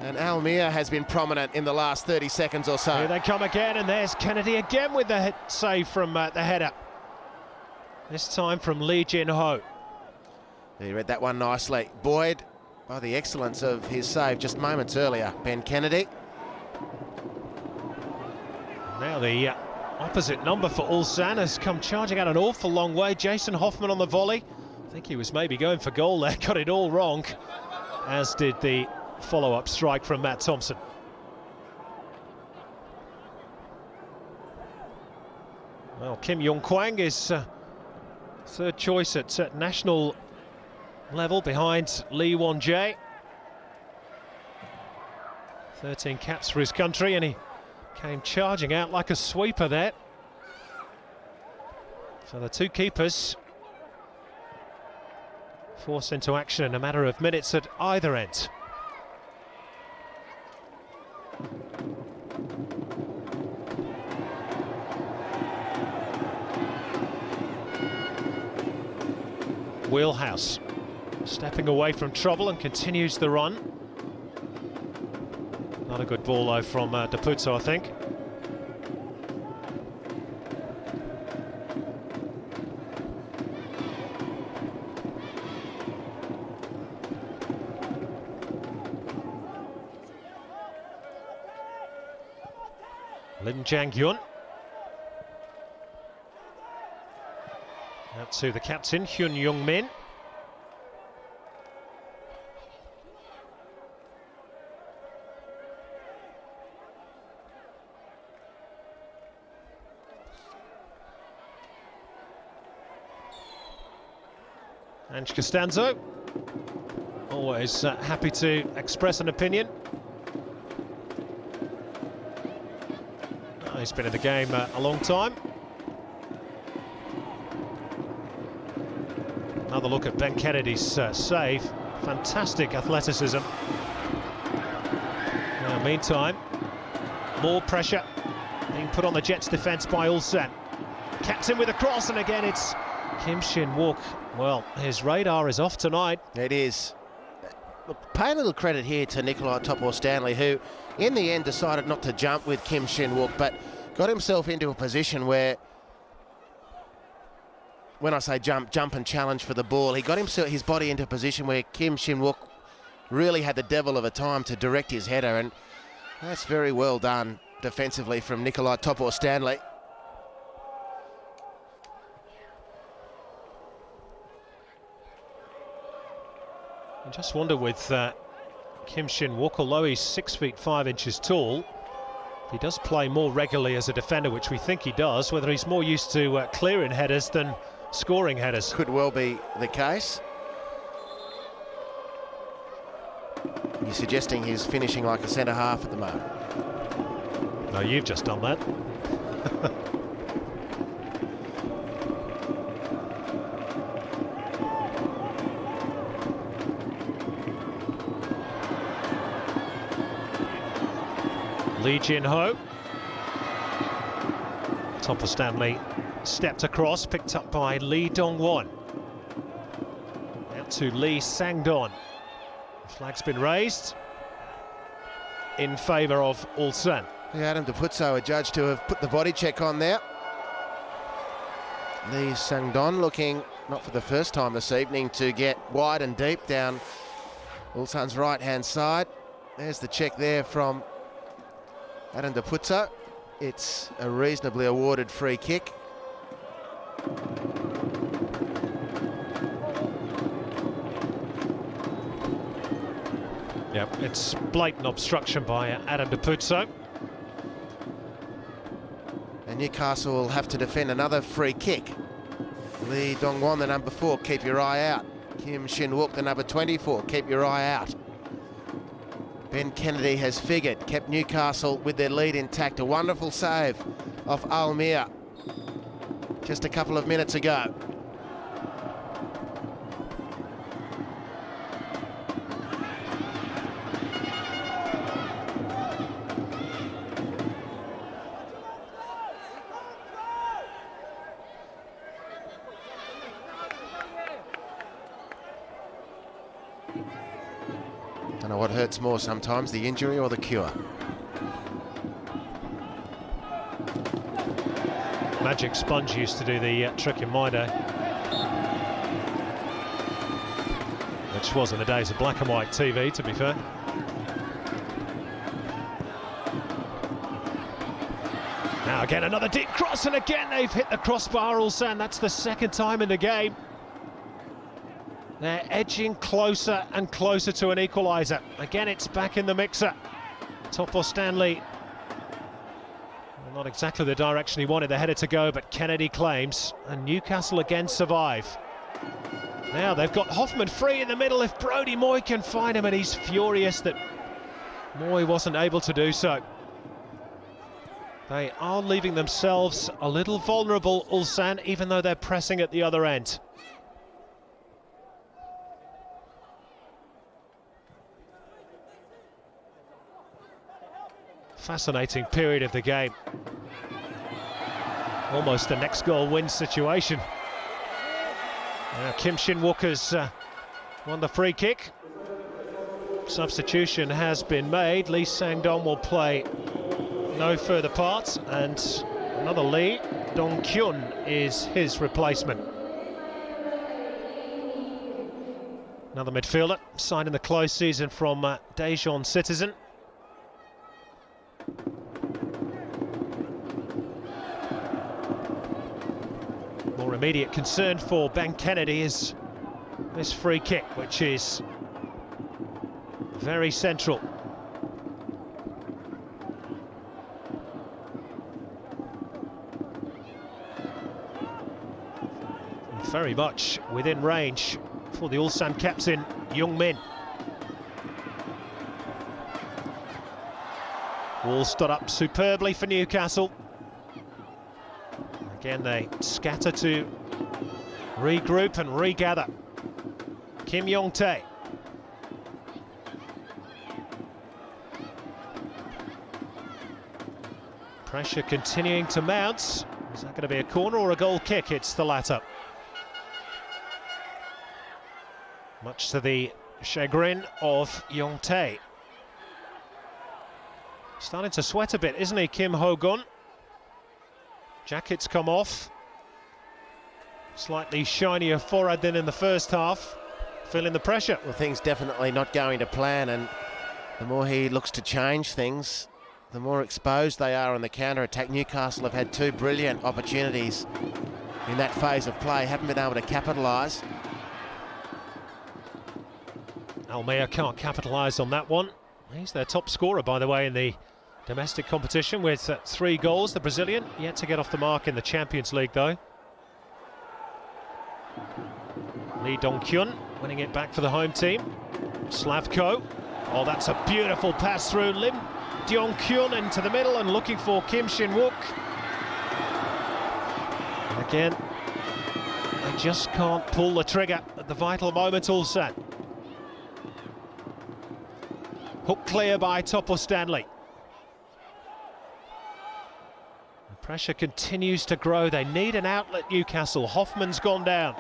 And Almir has been prominent in the last 30 seconds or so. Here they come again, and there's Kennedy again with the save from the header. This time from Lee Jin-ho. He read that one nicely. Buoyed by the excellence of his save just moments earlier, Ben Kennedy. Now the opposite number for Ulsan has come charging out an awful long way. Jason Hoffman on the volley. I think he was maybe going for goal there, got it all wrong, as did the follow-up strike from Matt Thompson. Well, Kim Yong-kwang is third choice at national level behind Lee Won-jae. 13 caps for his country, and he came charging out like a sweeper there. So the two keepers forced into action in a matter of minutes at either end. Wheelhouse stepping away from trouble and continues the run. Not a good ball though from Depuzo, I think. Lim Jang-hyun. Out to the captain, Hyun Young-min. Ange Costanzo, always happy to express an opinion. He's been in the game a long time. Another look at Ben Kennedy's save. Fantastic athleticism. Meantime, more pressure being put on the Jets' defence by Ulsan. Captain with a cross, and again it's Kim Shin-wook. Well, his radar is off tonight. It is. Look, pay a little credit here to Nikolai Topor-Stanley, who in the end decided not to jump with Kim Shin-wook, but got himself into a position where, when I say jump and challenge for the ball, he got his body into a position where Kim Shin-wook really had the devil of a time to direct his header, and that's very well done defensively from Nikolai Topor-Stanley. I just wonder with Kim Shin-wook, although he's 6 feet 5 inches tall, if he does play more regularly as a defender, which we think he does, whether he's more used to clearing headers than scoring headers. Could well be the case. You're suggesting he's finishing like a centre-half at the moment? No, you've just done that. Lee Jin-ho. Topor-Stanley stepped across, picked up by Lee Dong-won. Out to Lee Sang-don. The flag's been raised in favour of Ulsan. Yeah, Adam Depuzo adjudged to have put the body check on there. Lee Sang-don looking, not for the first time this evening, to get wide and deep down Ulsan's right-hand side. There's the check there from Adam Depuzo. It's a reasonably awarded free kick. Yep, it's blatant obstruction by Adam Depuzo. And Newcastle will have to defend another free kick. Lee Dong-won, the number 4, keep your eye out. Kim Shin-wook, the number 24, keep your eye out. Ben Kennedy has figured, kept Newcastle with their lead intact. A wonderful save off Almir just a couple of minutes ago. Don't know what hurts more sometimes, the injury or the cure. Magic Sponge used to do the trick in my day, which was in the days of black and white TV, to be fair. Now again another deep cross, and again they've hit the crossbar, Ulsan. That's the second time in the game. They're edging closer and closer to an equaliser. Again, it's back in the mixer. Topor-Stanley, well, not exactly the direction he wanted the header to go, but Kennedy claims, and Newcastle again survive. Now they've got Hoffman free in the middle if Brody Moy can find him, and he's furious that Moy wasn't able to do so. They are leaving themselves a little vulnerable, Ulsan, even though they're pressing at the other end. Fascinating period of the game. Almost a next goal win situation. Kim Shin-wook has won the free kick. Substitution has been made. Lee Sang-dong will play no further part, and another Lee Dong-kyun is his replacement. Another midfielder signed in the close season from Daejeon Citizen. More immediate concern for Ben Kennedy is this free kick, which is very central. And very much within range for the Ulsan captain, Young-min. Ball stood up superbly for Newcastle. Again, they scatter to regroup and regather. Kim Yong-tae. Pressure continuing to mount. Is that going to be a corner or a goal kick? It's the latter. Much to the chagrin of Yong-tae. Starting to sweat a bit, isn't he, Kim Ho-gun? Jackets come off. Slightly shinier forehead than in the first half. Feeling the pressure. Well, things definitely not going to plan, and the more he looks to change things, the more exposed they are on the counter-attack. Newcastle have had two brilliant opportunities in that phase of play, haven't been able to capitalise. Almeida can't capitalise on that one. He's their top scorer, by the way, in the domestic competition with 3 goals. The Brazilian yet to get off the mark in the Champions League, though. Lee Dong-kyun winning it back for the home team. Slavko. Oh, that's a beautiful pass through. Lim Dong-kyun into the middle and looking for Kim Shin-wook. And again, they just can't pull the trigger at the vital moment, Ulsan. Hook clear by Topo Stanley. The pressure continues to grow. They need an outlet, Newcastle. Hoffman's gone down.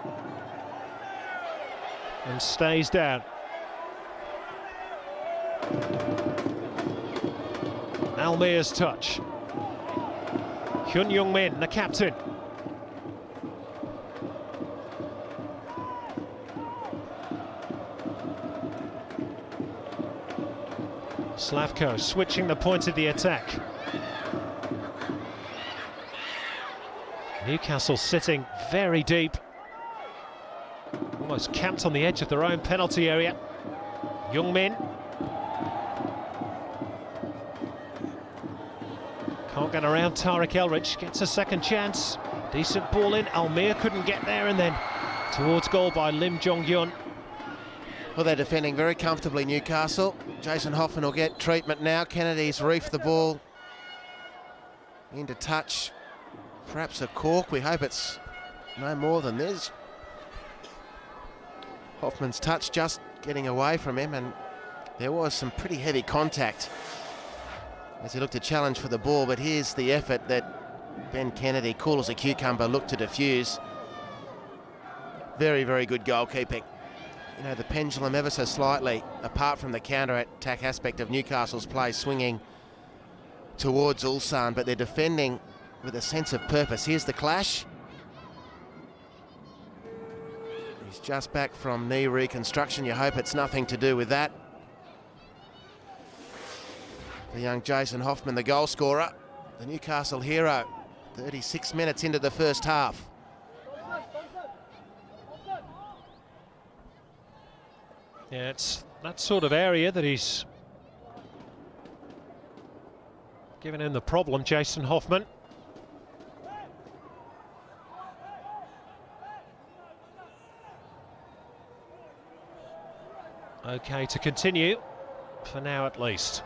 And stays down. Almeida's touch. Hyun Young-min, the captain. Slavko switching the point of the attack. Newcastle sitting very deep. Almost camped on the edge of their own penalty area. Young-min. Can't get around Tariq Elrich, gets a second chance. Decent ball in, Almeida couldn't get there, and then towards goal by Lim Jong-hyun. Well, they're defending very comfortably, Newcastle. Jason Hoffman will get treatment now. Kennedy's reefed the ball into touch. Perhaps a cork. We hope it's no more than this. Hoffman's touch just getting away from him, and there was some pretty heavy contact as he looked to challenge for the ball, but here's the effort that Ben Kennedy, cool as a cucumber, looked to defuse. Very, very good goalkeeping. You know, the pendulum ever so slightly, apart from the counter-attack aspect of Newcastle's play, swinging towards Ulsan, but they're defending with a sense of purpose. Here's the clash. He's just back from knee reconstruction. You hope it's nothing to do with that. The young Jason Hoffman, the goal scorer, the Newcastle hero, 36 minutes into the first half. Yeah, it's that sort of area that he's given him the problem, Jason Hoffman. Okay to continue, for now at least.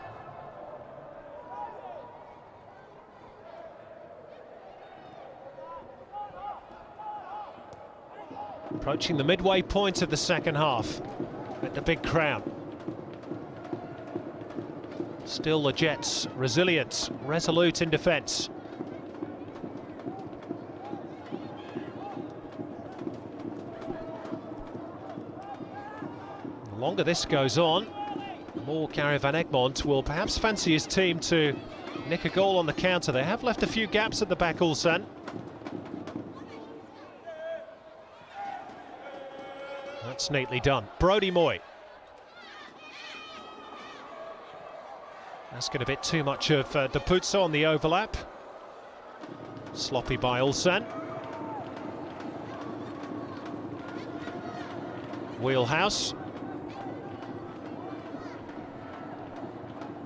Approaching the midway point of the second half at the Big Crown. Still the Jets resilient, resolute in defence. The longer this goes on, the more Gary van Egmond will perhaps fancy his team to nick a goal on the counter. They have left a few gaps at the back, Ulsan. That's neatly done. Brody Moy. Asking a bit too much of Deputso on the overlap. Sloppy by Ulsan. Wheelhouse.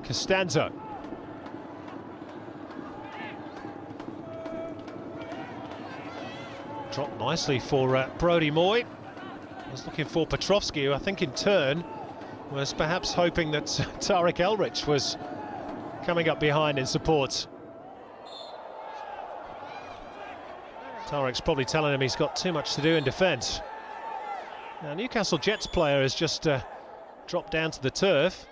Costanzo. Dropped nicely for Brody Moy. Was looking for Petrovsky, who I think in turn was perhaps hoping that Tarek Elrich was coming up behind in support. Tarek's probably telling him he's got too much to do in defence. Now, Newcastle Jets player has just dropped down to the turf.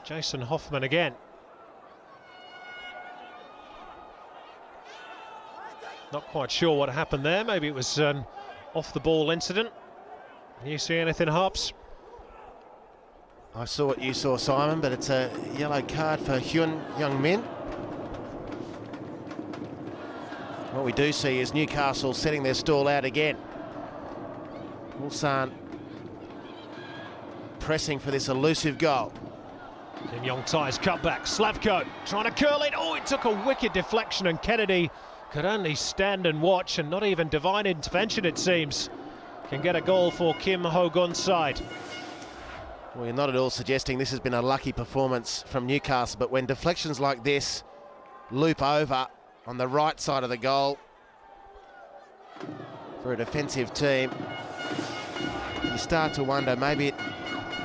Jason Hoffman again. Not quite sure what happened there. Maybe it was an off-the-ball incident. You see anything, Harps? I saw what you saw, Simon, but it's a yellow card for Young Min. What we do see is Newcastle setting their stall out again. Ulsan pressing for this elusive goal. Kim Yong-tai's cutback. Slavko trying to curl it. Oh, it took a wicked deflection, and Kennedy could only stand and watch, and not even divine intervention, it seems, can get a goal for Kim Ho-gun's side. Well, you're not at all suggesting this has been a lucky performance from Newcastle, but when deflections like this loop over on the right side of the goal for a defensive team, you start to wonder maybe it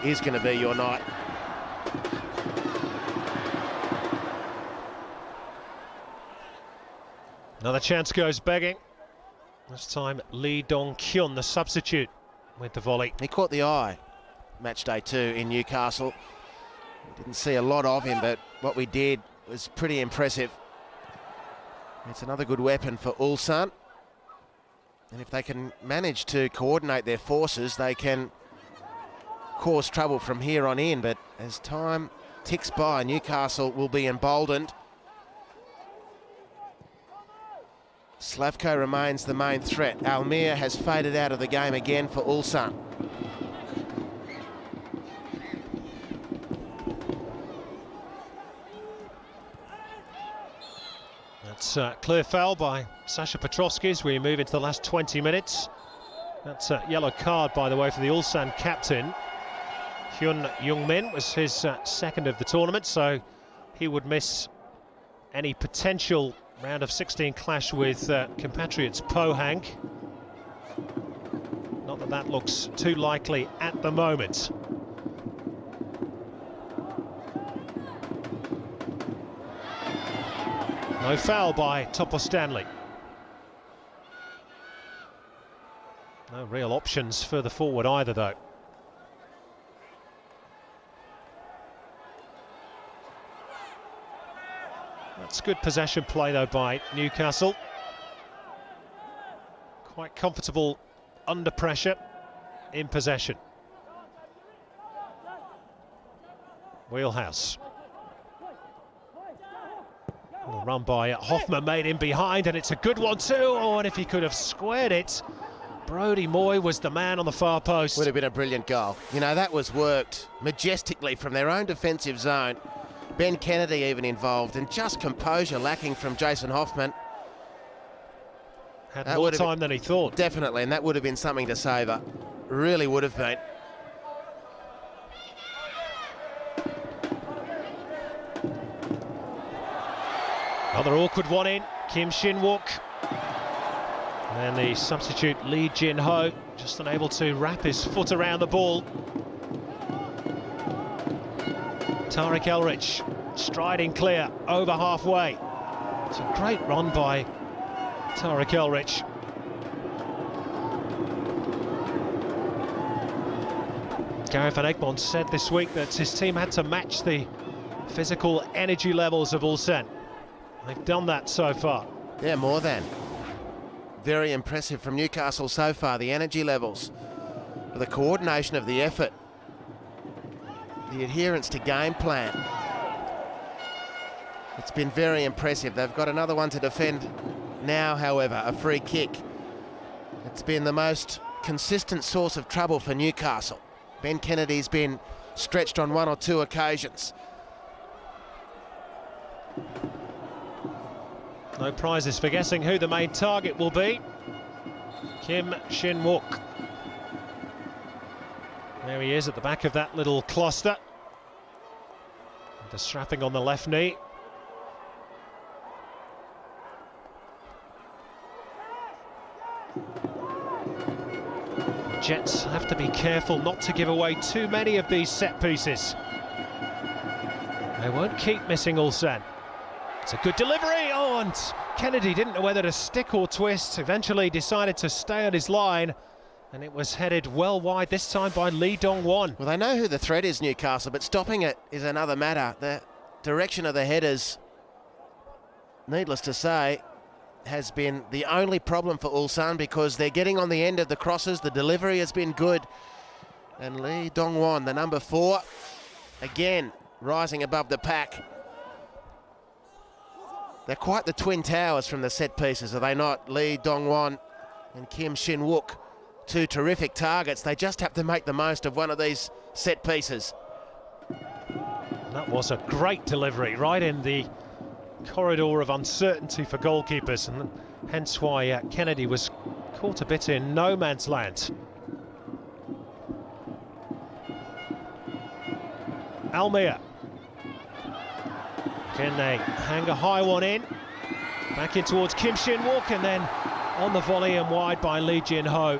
is going to be your night. Another chance goes begging. This time Lee Dong-kyun, the substitute, with the volley. He caught the eye, match day 2 in Newcastle. We didn't see a lot of him, but what we did was pretty impressive. It's another good weapon for Ulsan. And if they can manage to coordinate their forces, they can cause trouble from here on in. But as time ticks by, Newcastle will be emboldened. Slavko remains the main threat. Almir has faded out of the game again for Ulsan. That's clear foul by Sasha Petrovsky as we move into the last 20 minutes. That's a yellow card, by the way, for the Ulsan captain. Hyun Young-min was his second of the tournament, so he would miss any potential round of 16 clash with compatriots Pohang. Not that that looks too likely at the moment. No foul by Topo Stanley. No real options further forward either, though. That's good possession play, though, by Newcastle. Quite comfortable under pressure in possession. Wheelhouse. A run by Hoffman made in behind, and it's a good one too. Oh, and if he could have squared it, Brody Moy was the man on the far post. Would have been a brilliant goal. You know, that was worked majestically from their own defensive zone. Ben Kennedy even involved, and just composure lacking from Jason Hoffman. Had more time than he thought. Definitely, and that would have been something to savour. Really would have been. Another awkward one in. Kim Shin-wook. And then the substitute Lee Jin-ho just unable to wrap his foot around the ball. Tarek Elrich striding clear over halfway. It's a great run by Tarek Elrich. Gareth van Egmond said this week that his team had to match the physical energy levels of Ulsan. They've done that so far. Yeah, more than. Very impressive from Newcastle so far, the energy levels, the coordination of the effort, the adherence to game plan. It's been very impressive. They've got another one to defend now, however, a free kick. It's been the most consistent source of trouble for Newcastle. Ben Kennedy's been stretched on 1 or 2 occasions. No prizes for guessing who the main target will be. Kim Shin-wook. There he is at the back of that little cluster. The strapping on the left knee. The Jets have to be careful not to give away too many of these set pieces. They won't keep missing Ulsan. It's a good delivery, oh, and Kennedy didn't know whether to stick or twist, eventually decided to stay on his line, and it was headed well wide, this time by Lee Dong-won. Well, they know who the threat is, Newcastle, but stopping it is another matter. The direction of the headers, needless to say, has been the only problem for Ulsan, because they're getting on the end of the crosses, the delivery has been good, and Lee Dong-won, the number 4, again, rising above the pack. They're quite the twin towers from the set pieces, are they not? Lee Dong-won and Kim Shin-wook, 2 terrific targets. They just have to make the most of one of these set pieces. That was a great delivery, right in the corridor of uncertainty for goalkeepers, and hence why Kennedy was caught a bit in no man's land. Almir. Can they hang a high one in? Back in towards Kim Shin-wook, and then on the volley and wide by Lee Jin-ho.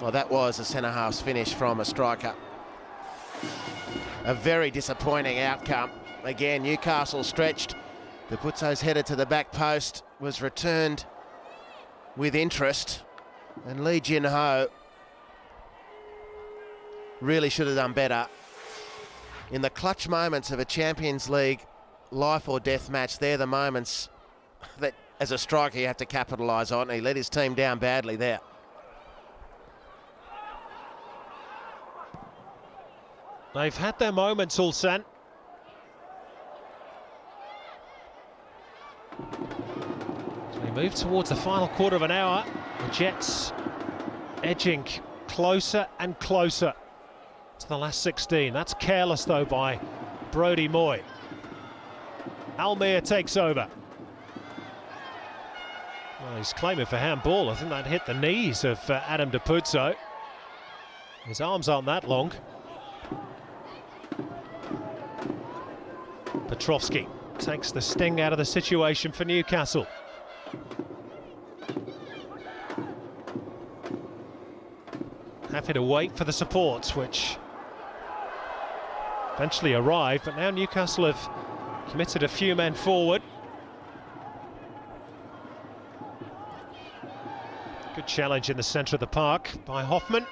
Well, that was a centre-half's finish from a striker. A very disappointing outcome. Again, Newcastle stretched. The Putso's header to the back post was returned with interest, and Lee Jin-ho really should have done better. In the clutch moments of a Champions League life or death match, they're the moments that, as a striker, you have to capitalise on. He let his team down badly there. They've had their moments, Ulsan. As we move towards the final quarter of an hour, the Jets edging closer and closer to the last 16. That's careless, though, by Brody Moy. Almir takes over. Well, he's claiming for handball. I think that hit the knees of Adam Deputso. His arms aren't that long. Petrovski takes the sting out of the situation for Newcastle. Happy to wait for the support, which eventually arrived, but now Newcastle have committed a few men forward. Good challenge in the centre of the park by Hoffman.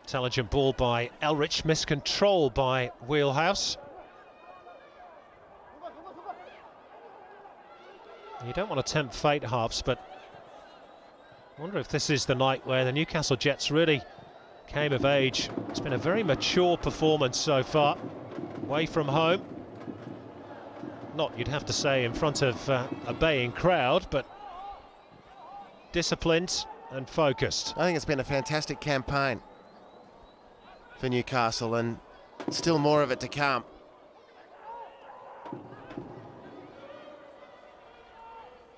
Intelligent ball by Elrich, miscontrol by Wheelhouse. You don't want to tempt fate, Harps, but I wonder if this is the night where the Newcastle Jets really came of age. It's been a very mature performance so far, away from home. Not, you'd have to say, in front of a baying crowd, but disciplined and focused. I think it's been a fantastic campaign for Newcastle, and still more of it to come.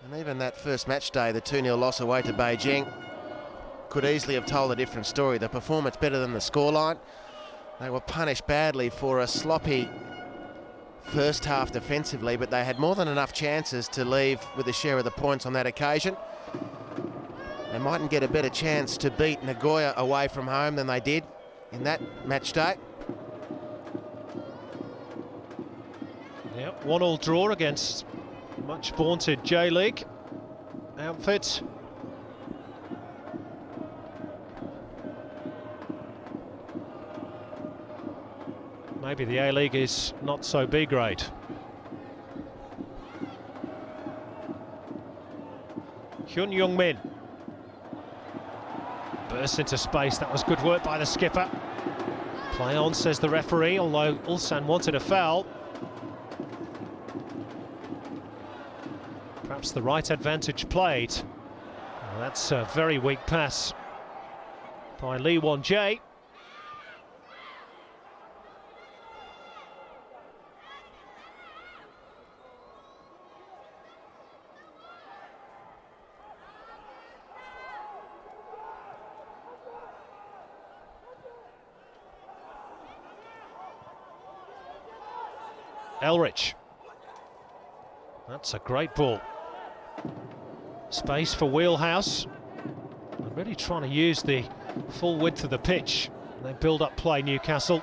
And even that first match day, the 2-0 loss away to Beijing, could easily have told a different story. The performance better than the scoreline. They were punished badly for a sloppy first half defensively, but they had more than enough chances to leave with a share of the points on that occasion. They mightn't get a better chance to beat Nagoya away from home than they did in that match day. Yep, 1-1 draw against much vaunted J-League outfit. Maybe the A-League is not so B-grade. Hyun Young-min bursts into space. That was good work by the skipper. Play on, says the referee, although Ulsan wanted a foul. Perhaps the right advantage played. Well, that's a very weak pass by Lee Won-jae. Elrich. That's a great ball. Space for Wheelhouse. They're really trying to use the full width of the pitch. They build up play, Newcastle.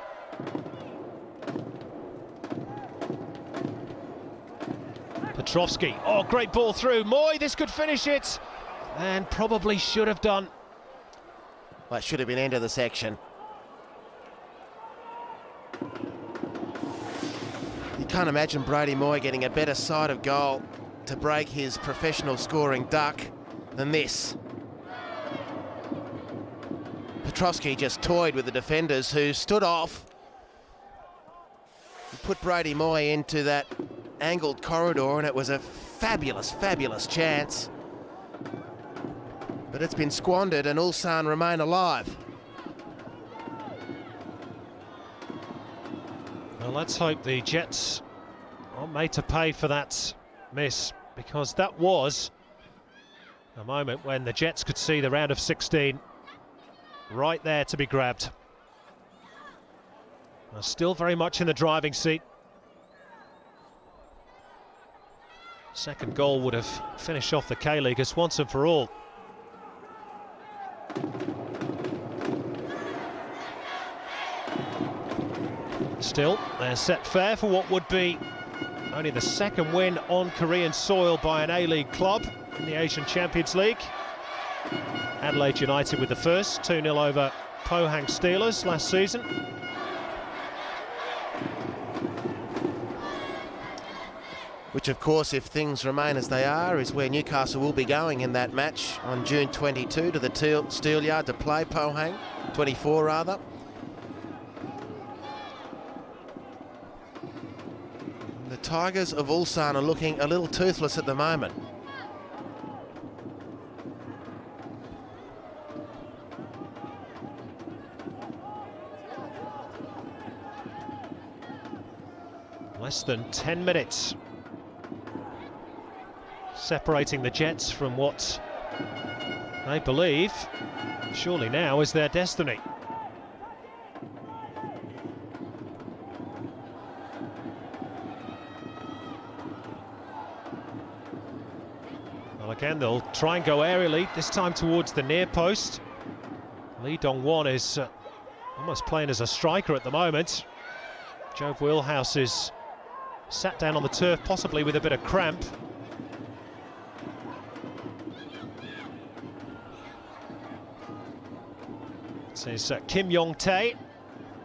Petrovsky. Oh, great ball through. Moy, this could finish it. And probably should have done. Well, it should have been end of the section. You can't imagine Brady Moy getting a better side of goal to break his professional scoring duck than this. Petrovsky just toyed with the defenders who stood off. He put Brady Moy into that angled corridor, and it was a fabulous, fabulous chance. But it's been squandered, and Ulsan remain alive. Well, let's hope the Jets aren't made to pay for that miss, because that was a moment when the Jets could see the round of 16 right there to be grabbed. They're still very much in the driving seat. Second goal would have finished off the K-League as once and for all. Still, they're set fair for what would be only the second win on Korean soil by an A-League club in the Asian Champions League. Adelaide United with the first, 2-0 over Pohang Steelers last season. Which, of course, if things remain as they are, is where Newcastle will be going in that match on June 22 to the Steelyard to play Pohang, 24 rather. The Tigers of Ulsan are looking a little toothless at the moment. Less than 10 minutes separating the Jets from what they believe, surely now, is their destiny. Well, again, they'll try and go aerially, this time towards the near post. Lee Dong-won is almost playing as a striker at the moment. Joe Wheelhouse is sat down on the turf, possibly with a bit of cramp. This is Kim Yong-tae,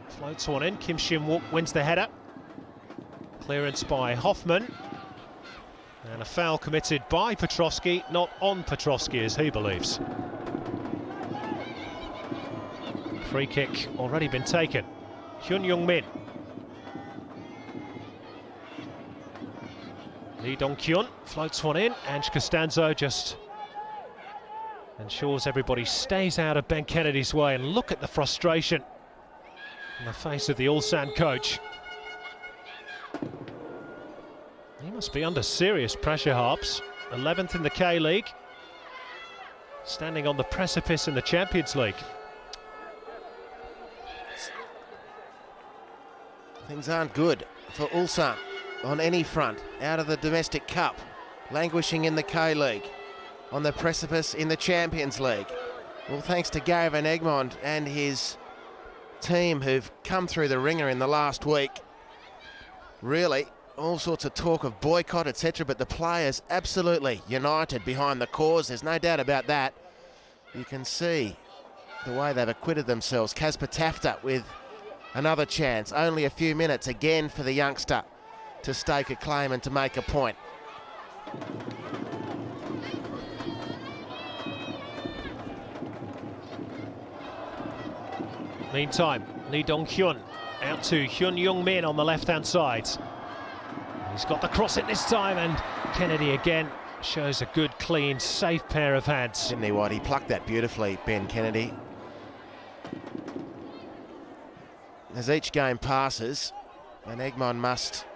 floats one in. Kim Shin-wook wins the header. Clearance by Hoffman. And a foul committed by Petrovsky, not on Petrovsky as he believes. Free kick already been taken. Hyun Young-min. Lee Dong-kyun floats one in. Ange Costanzo just ensures everybody stays out of Ben Kennedy's way, and look at the frustration on the face of the Ulsan coach. He must be under serious pressure, Harps. 11th in the K-League. standing on the precipice in the Champions League. Things aren't good for Ulsan on any front. Out of the domestic cup, languishing in the K-League, on the precipice in the Champions League. Well, thanks to Gavin Egmond and his team who've come through the ringer in the last week. Really, all sorts of talk of boycott, etc., but the players absolutely united behind the cause. There's no doubt about that. You can see the way they've acquitted themselves. Casper Tafta with another chance. Only a few minutes again for the youngster to stake a claim and to make a point. Meantime, Lee Dong-hyun out to Hyun Young-min on the left-hand side. He's got the cross in this time, and Kennedy again shows a good, clean, safe pair of hands. Didn't he, White? He plucked that beautifully, Ben Kennedy. As each game passes, and Egmond must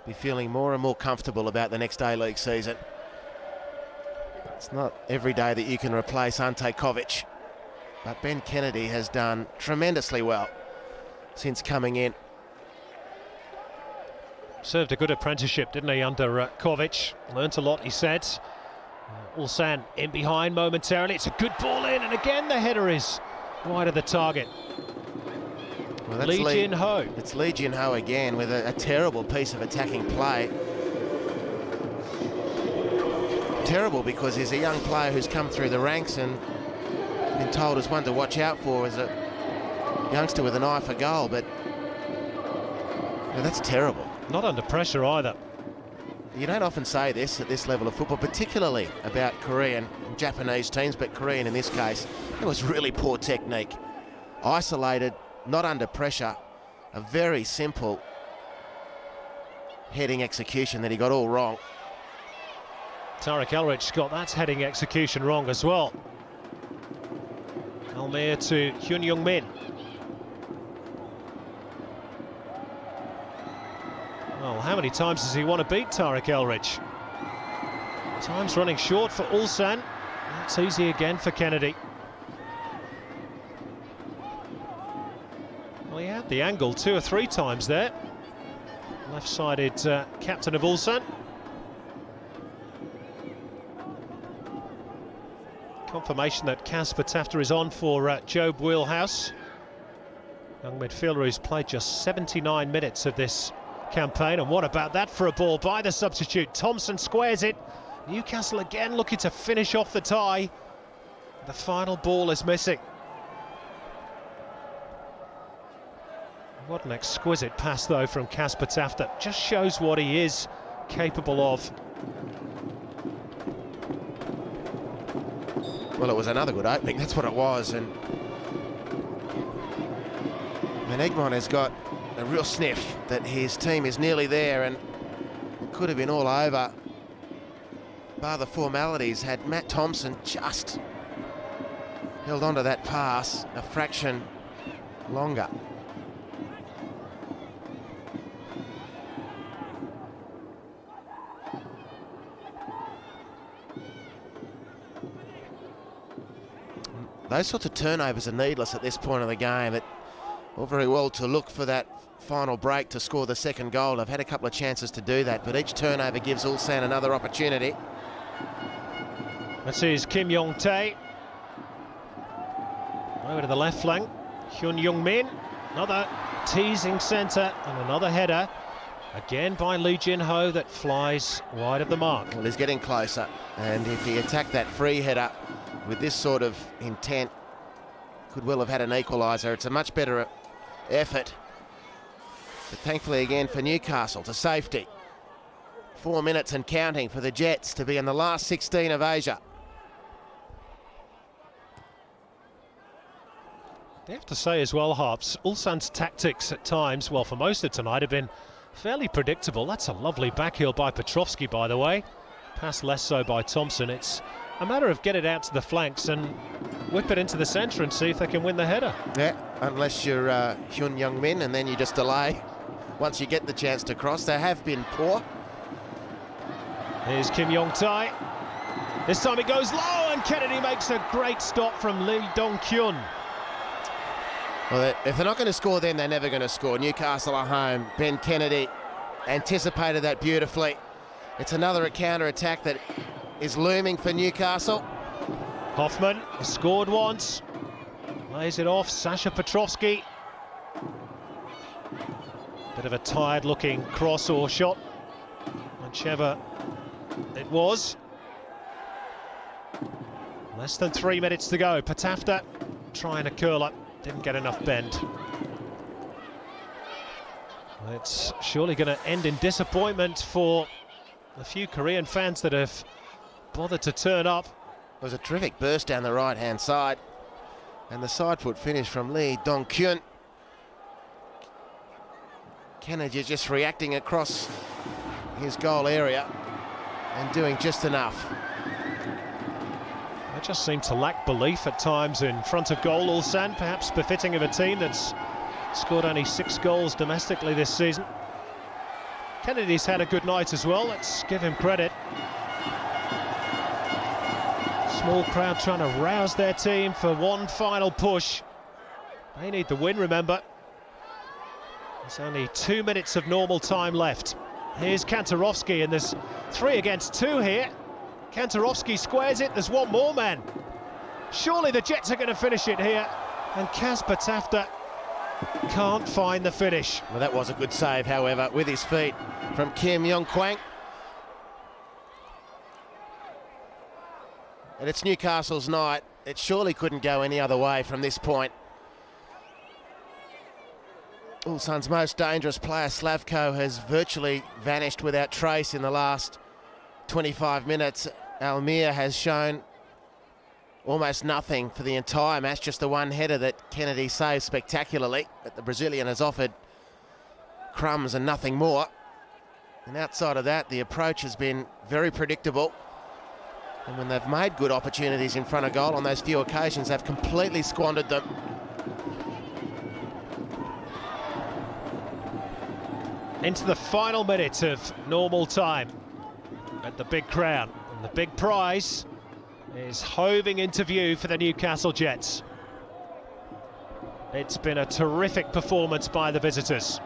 be feeling more and more comfortable about the next A-League season. It's not every day that you can replace Ante Kovic, but Ben Kennedy has done tremendously well since coming in. Served a good apprenticeship, didn't he, under Kovic? Learnt a lot, he said. Ulsan in behind momentarily. It's a good ball in, and again the header is wide of the target. Well, that's Lee Jin-ho. It's Lee Jin-ho again with a terrible piece of attacking play. Terrible because he's a young player who's come through the ranks and been told as one to watch out for as a youngster with an eye for goal, but that's terrible. Not under pressure either. You don't often say this at this level of football, particularly about Korean and Japanese teams, but Korean in this case. It was really poor technique. Isolated, not under pressure. A very simple heading execution that he got all wrong. Tarek Elrich got that heading execution wrong as well. Almir to Hyun Young-min. Well, how many times does he want to beat Tarek Elrich? Time's running short for Ulsan. It's easy again for Kennedy. Well, he had the angle 2 or 3 times there. Left-sided captain of Ulsan. Confirmation that Casper Tafta is on for Job Wheelhouse. Young midfielder who's played just 79 minutes of this campaign, and what about that for a ball by the substitute? Thompson squares it. Newcastle again looking to finish off the tie. The final ball is missing. What an exquisite pass though from Casper Tafta. Just shows what he is capable of. Well, it was another good opening, that's what it was, and Egmond has got a real sniff that his team is nearly there, and it could have been all over bar the formalities had Matt Thompson just held on to that pass a fraction longer. Those sorts of turnovers are needless at this point of the game. It all very well to look for that final break to score the second goal. They've had a couple of chances to do that, but each turnover gives Ulsan another opportunity. This is Kim Yong-tae. Over to the left flank. Hyun Young-min. Another teasing centre and another header. Again by Lee Jin-ho that flies wide of the mark. Well, he's getting closer, and if he attacked that free header with this sort of intent, could well have had an equaliser. It's a much better effort, but thankfully again for Newcastle to safety. 4 minutes and counting for the Jets to be in the last 16 of Asia. They have to say as well, Harps, Ulsan's tactics at times, well for most of tonight, have been fairly predictable. That's a lovely backheel by Petrovsky, by the way. Pass less so by Thompson. It's a matter of get it out to the flanks and whip it into the centre and see if they can win the header. Yeah, unless you're Hyun Young-min, and then you just delay once you get the chance to cross. They have been poor. Here's Kim Yong-tae. This time it goes low, and Kennedy makes a great stop from Lee Dong-kyun. Well, if they're not going to score then, they're never going to score. Newcastle are home. Ben Kennedy anticipated that beautifully. It's another counter-attack that is looming for Newcastle. Hoffman has scored once. Lays it off, Sasha Petrovsky. Bit of a tired-looking cross or shot, whichever it was. Less than 3 minutes to go. Patafta trying to curl up, didn't get enough bend. It's surely going to end in disappointment for a few Korean fans that have bothered to turn up. It was a terrific burst down the right-hand side, and the side foot finish from Lee Dong-kyun. Kennedy just reacting across his goal area and doing just enough. They just seem to lack belief at times in front of goal, Ulsan, perhaps befitting of a team that's scored only 6 goals domestically this season. Kennedy's had a good night as well, let's give him credit. Small crowd trying to rouse their team for one final push. They need the win, remember. There's only 2 minutes of normal time left. Here's Kantarovski, and there's 3 against 2 here. Kantarovski squares it, there's one more man. Surely the Jets are going to finish it here, and Kaz Patafta can't find the finish. Well, that was a good save, however, with his feet from Kim Yong-kwang. And it's Newcastle's night. It surely couldn't go any other way from this point. Ulsan's most dangerous player, Slavko, has virtually vanished without trace in the last 25 minutes. Almir has shown almost nothing for the entire match, just the one header that Kennedy saved spectacularly, but the Brazilian has offered crumbs and nothing more. And outside of that, the approach has been very predictable. And when they've made good opportunities in front of goal on those few occasions, they've completely squandered them. Into the final minute of normal time at the Big Crown. And the big prize is hoving into view for the Newcastle Jets. It's been a terrific performance by the visitors.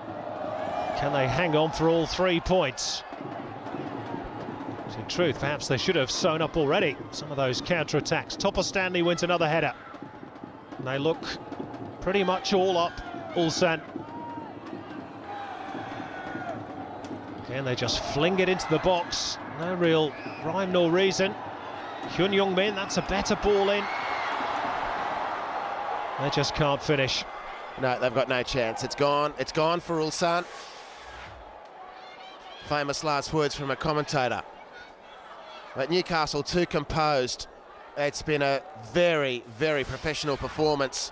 Can they hang on for all 3 points? In truth, perhaps they should have sewn up already some of those counter-attacks. Topper Stanley wins another header. And they look pretty much all up, Ulsan. Again, they just fling it into the box. No real rhyme nor reason. Hyun Young-min, that's a better ball in. They just can't finish. No, they've got no chance. It's gone. It's gone for Ulsan. Famous last words from a commentator. But Newcastle too composed. It's been a very, very professional performance,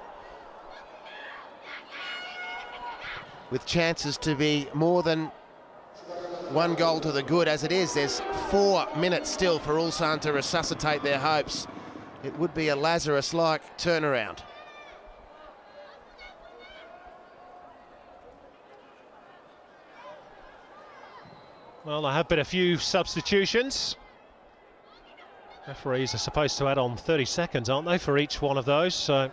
with chances to be more than 1 goal to the good. As it is, there's 4 minutes still for Ulsan to resuscitate their hopes. It would be a Lazarus-like turnaround. Well, there have been a few substitutions. Referees are supposed to add on 30 seconds, aren't they, for each one of those? So I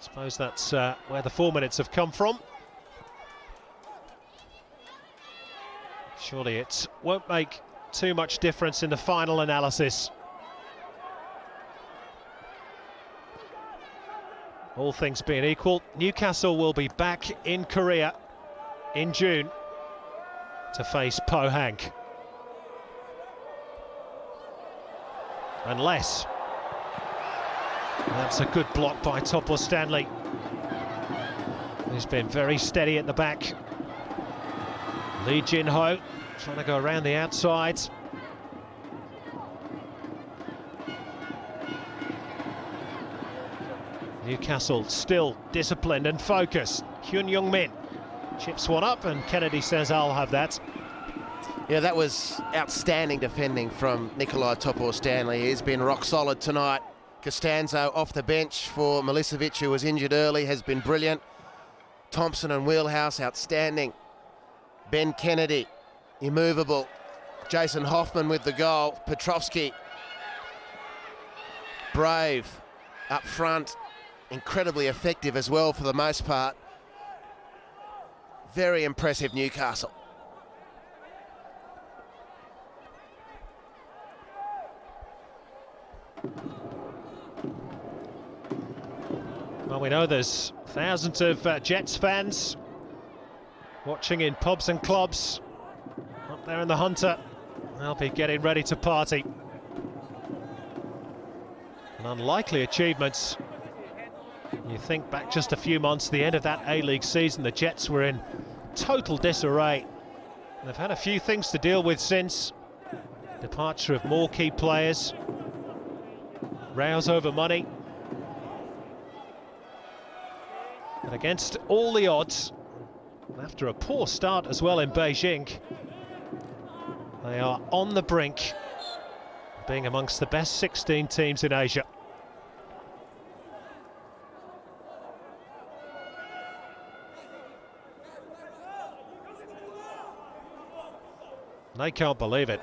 suppose that's where the 4 minutes have come from. Surely it won't make too much difference in the final analysis. All things being equal, Newcastle will be back in Korea in June to face Pohang. Unless that's a good block by Topor Stanley. He's been very steady at the back. Lee Jin-ho trying to go around the outside. Newcastle still disciplined and focused. Hyun Young-min chips one up, and Kennedy says, "I'll have that." Yeah, that was outstanding defending from Nikolai Topor-Stanley. He's been rock solid tonight. Costanzo off the bench for Milicevic, who was injured early, has been brilliant. Thompson and Wheelhouse, outstanding. Ben Kennedy, immovable. Jason Hoffman with the goal. Petrovsky, brave up front, incredibly effective as well for the most part. Very impressive Newcastle. Well, we know there's thousands of Jets fans watching in pubs and clubs up there in the Hunter. They'll be getting ready to party. An unlikely achievement. You think back just a few months, the end of that A-League season, the Jets were in total disarray. They've had a few things to deal with since. Departure of more key players, rows over money. But against all the odds, after a poor start as well in Beijing, they are on the brink of being amongst the best 16 teams in Asia. They can't believe it.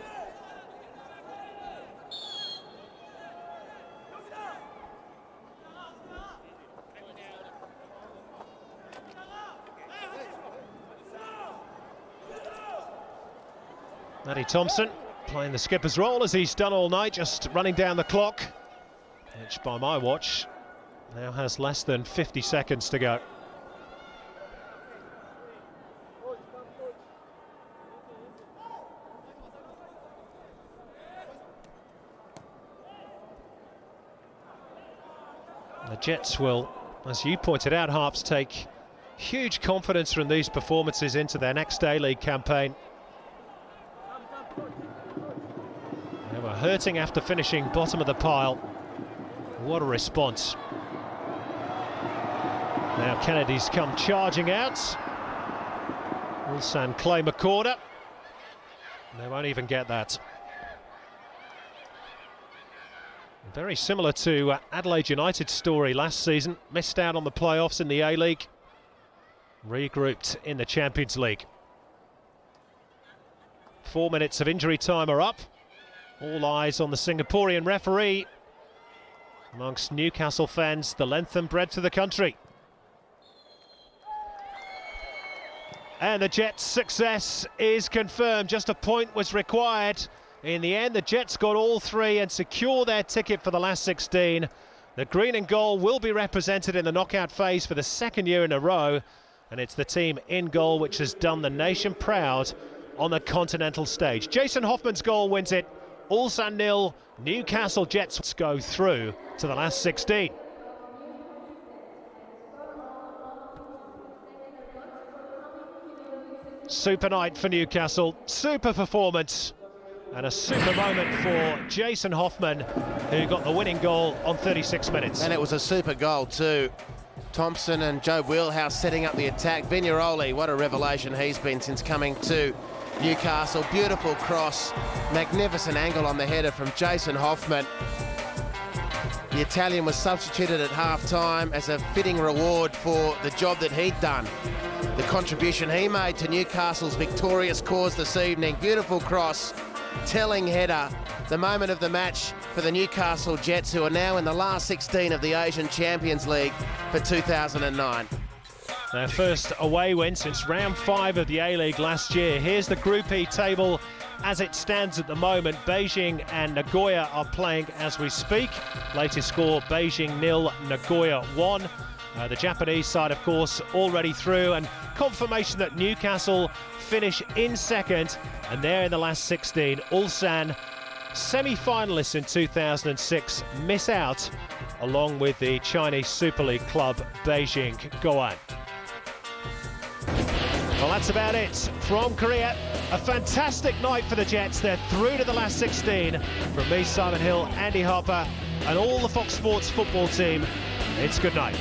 Matty Thompson playing the skipper's role as he's done all night, just running down the clock, which by my watch now has less than 50 seconds to go. The Jets will, as you pointed out, Harps, take huge confidence from these performances into their next A-League campaign. They were hurting after finishing bottom of the pile. What a response. Now Kennedy's come charging out. Ulsan claim a corner. They won't even get that. Very similar to Adelaide United's story last season. Missed out on the playoffs in the A-League. Regrouped in the Champions League. 4 minutes of injury time are up. All eyes on the Singaporean referee. Amongst Newcastle fans, the length and breadth of the country. And the Jets' success is confirmed. Just a point was required. In the end, the Jets got all three and secure their ticket for the last 16. The green and gold will be represented in the knockout phase for the second year in a row. And it's the team in goal which has done the nation proud on the continental stage. Jason Hoffman's goal wins it. Ulsan 0, Newcastle Jets go through to the last 16. Super night for Newcastle, super performance, and a super moment for Jason Hoffman, who got the winning goal on 36 minutes. And it was a super goal too. Thompson and Joe Wheelhouse setting up the attack. Vignaroli, what a revelation he's been since coming to Newcastle. Beautiful cross, magnificent angle on the header from Jason Hoffman. The Italian was substituted at half-time as a fitting reward for the job that he'd done. The contribution he made to Newcastle's victorious cause this evening. Beautiful cross, telling header. The moment of the match for the Newcastle Jets, who are now in the last 16 of the Asian Champions League for 2009. Their first away win since round 5 of the A-League last year. Here's the Group E table as it stands at the moment. Beijing and Nagoya are playing as we speak. Latest score, Beijing 0, Nagoya 1. The Japanese side, of course, already through, and confirmation that Newcastle finish in second, and they're in the last 16. Ulsan, semi-finalists in 2006, miss out, along with the Chinese Super League club Beijing Goan. Well, that's about it from Korea. A fantastic night for the Jets. They're through to the last 16. From me, Simon Hill, Andy Harper, and all the Fox Sports football team, it's good night.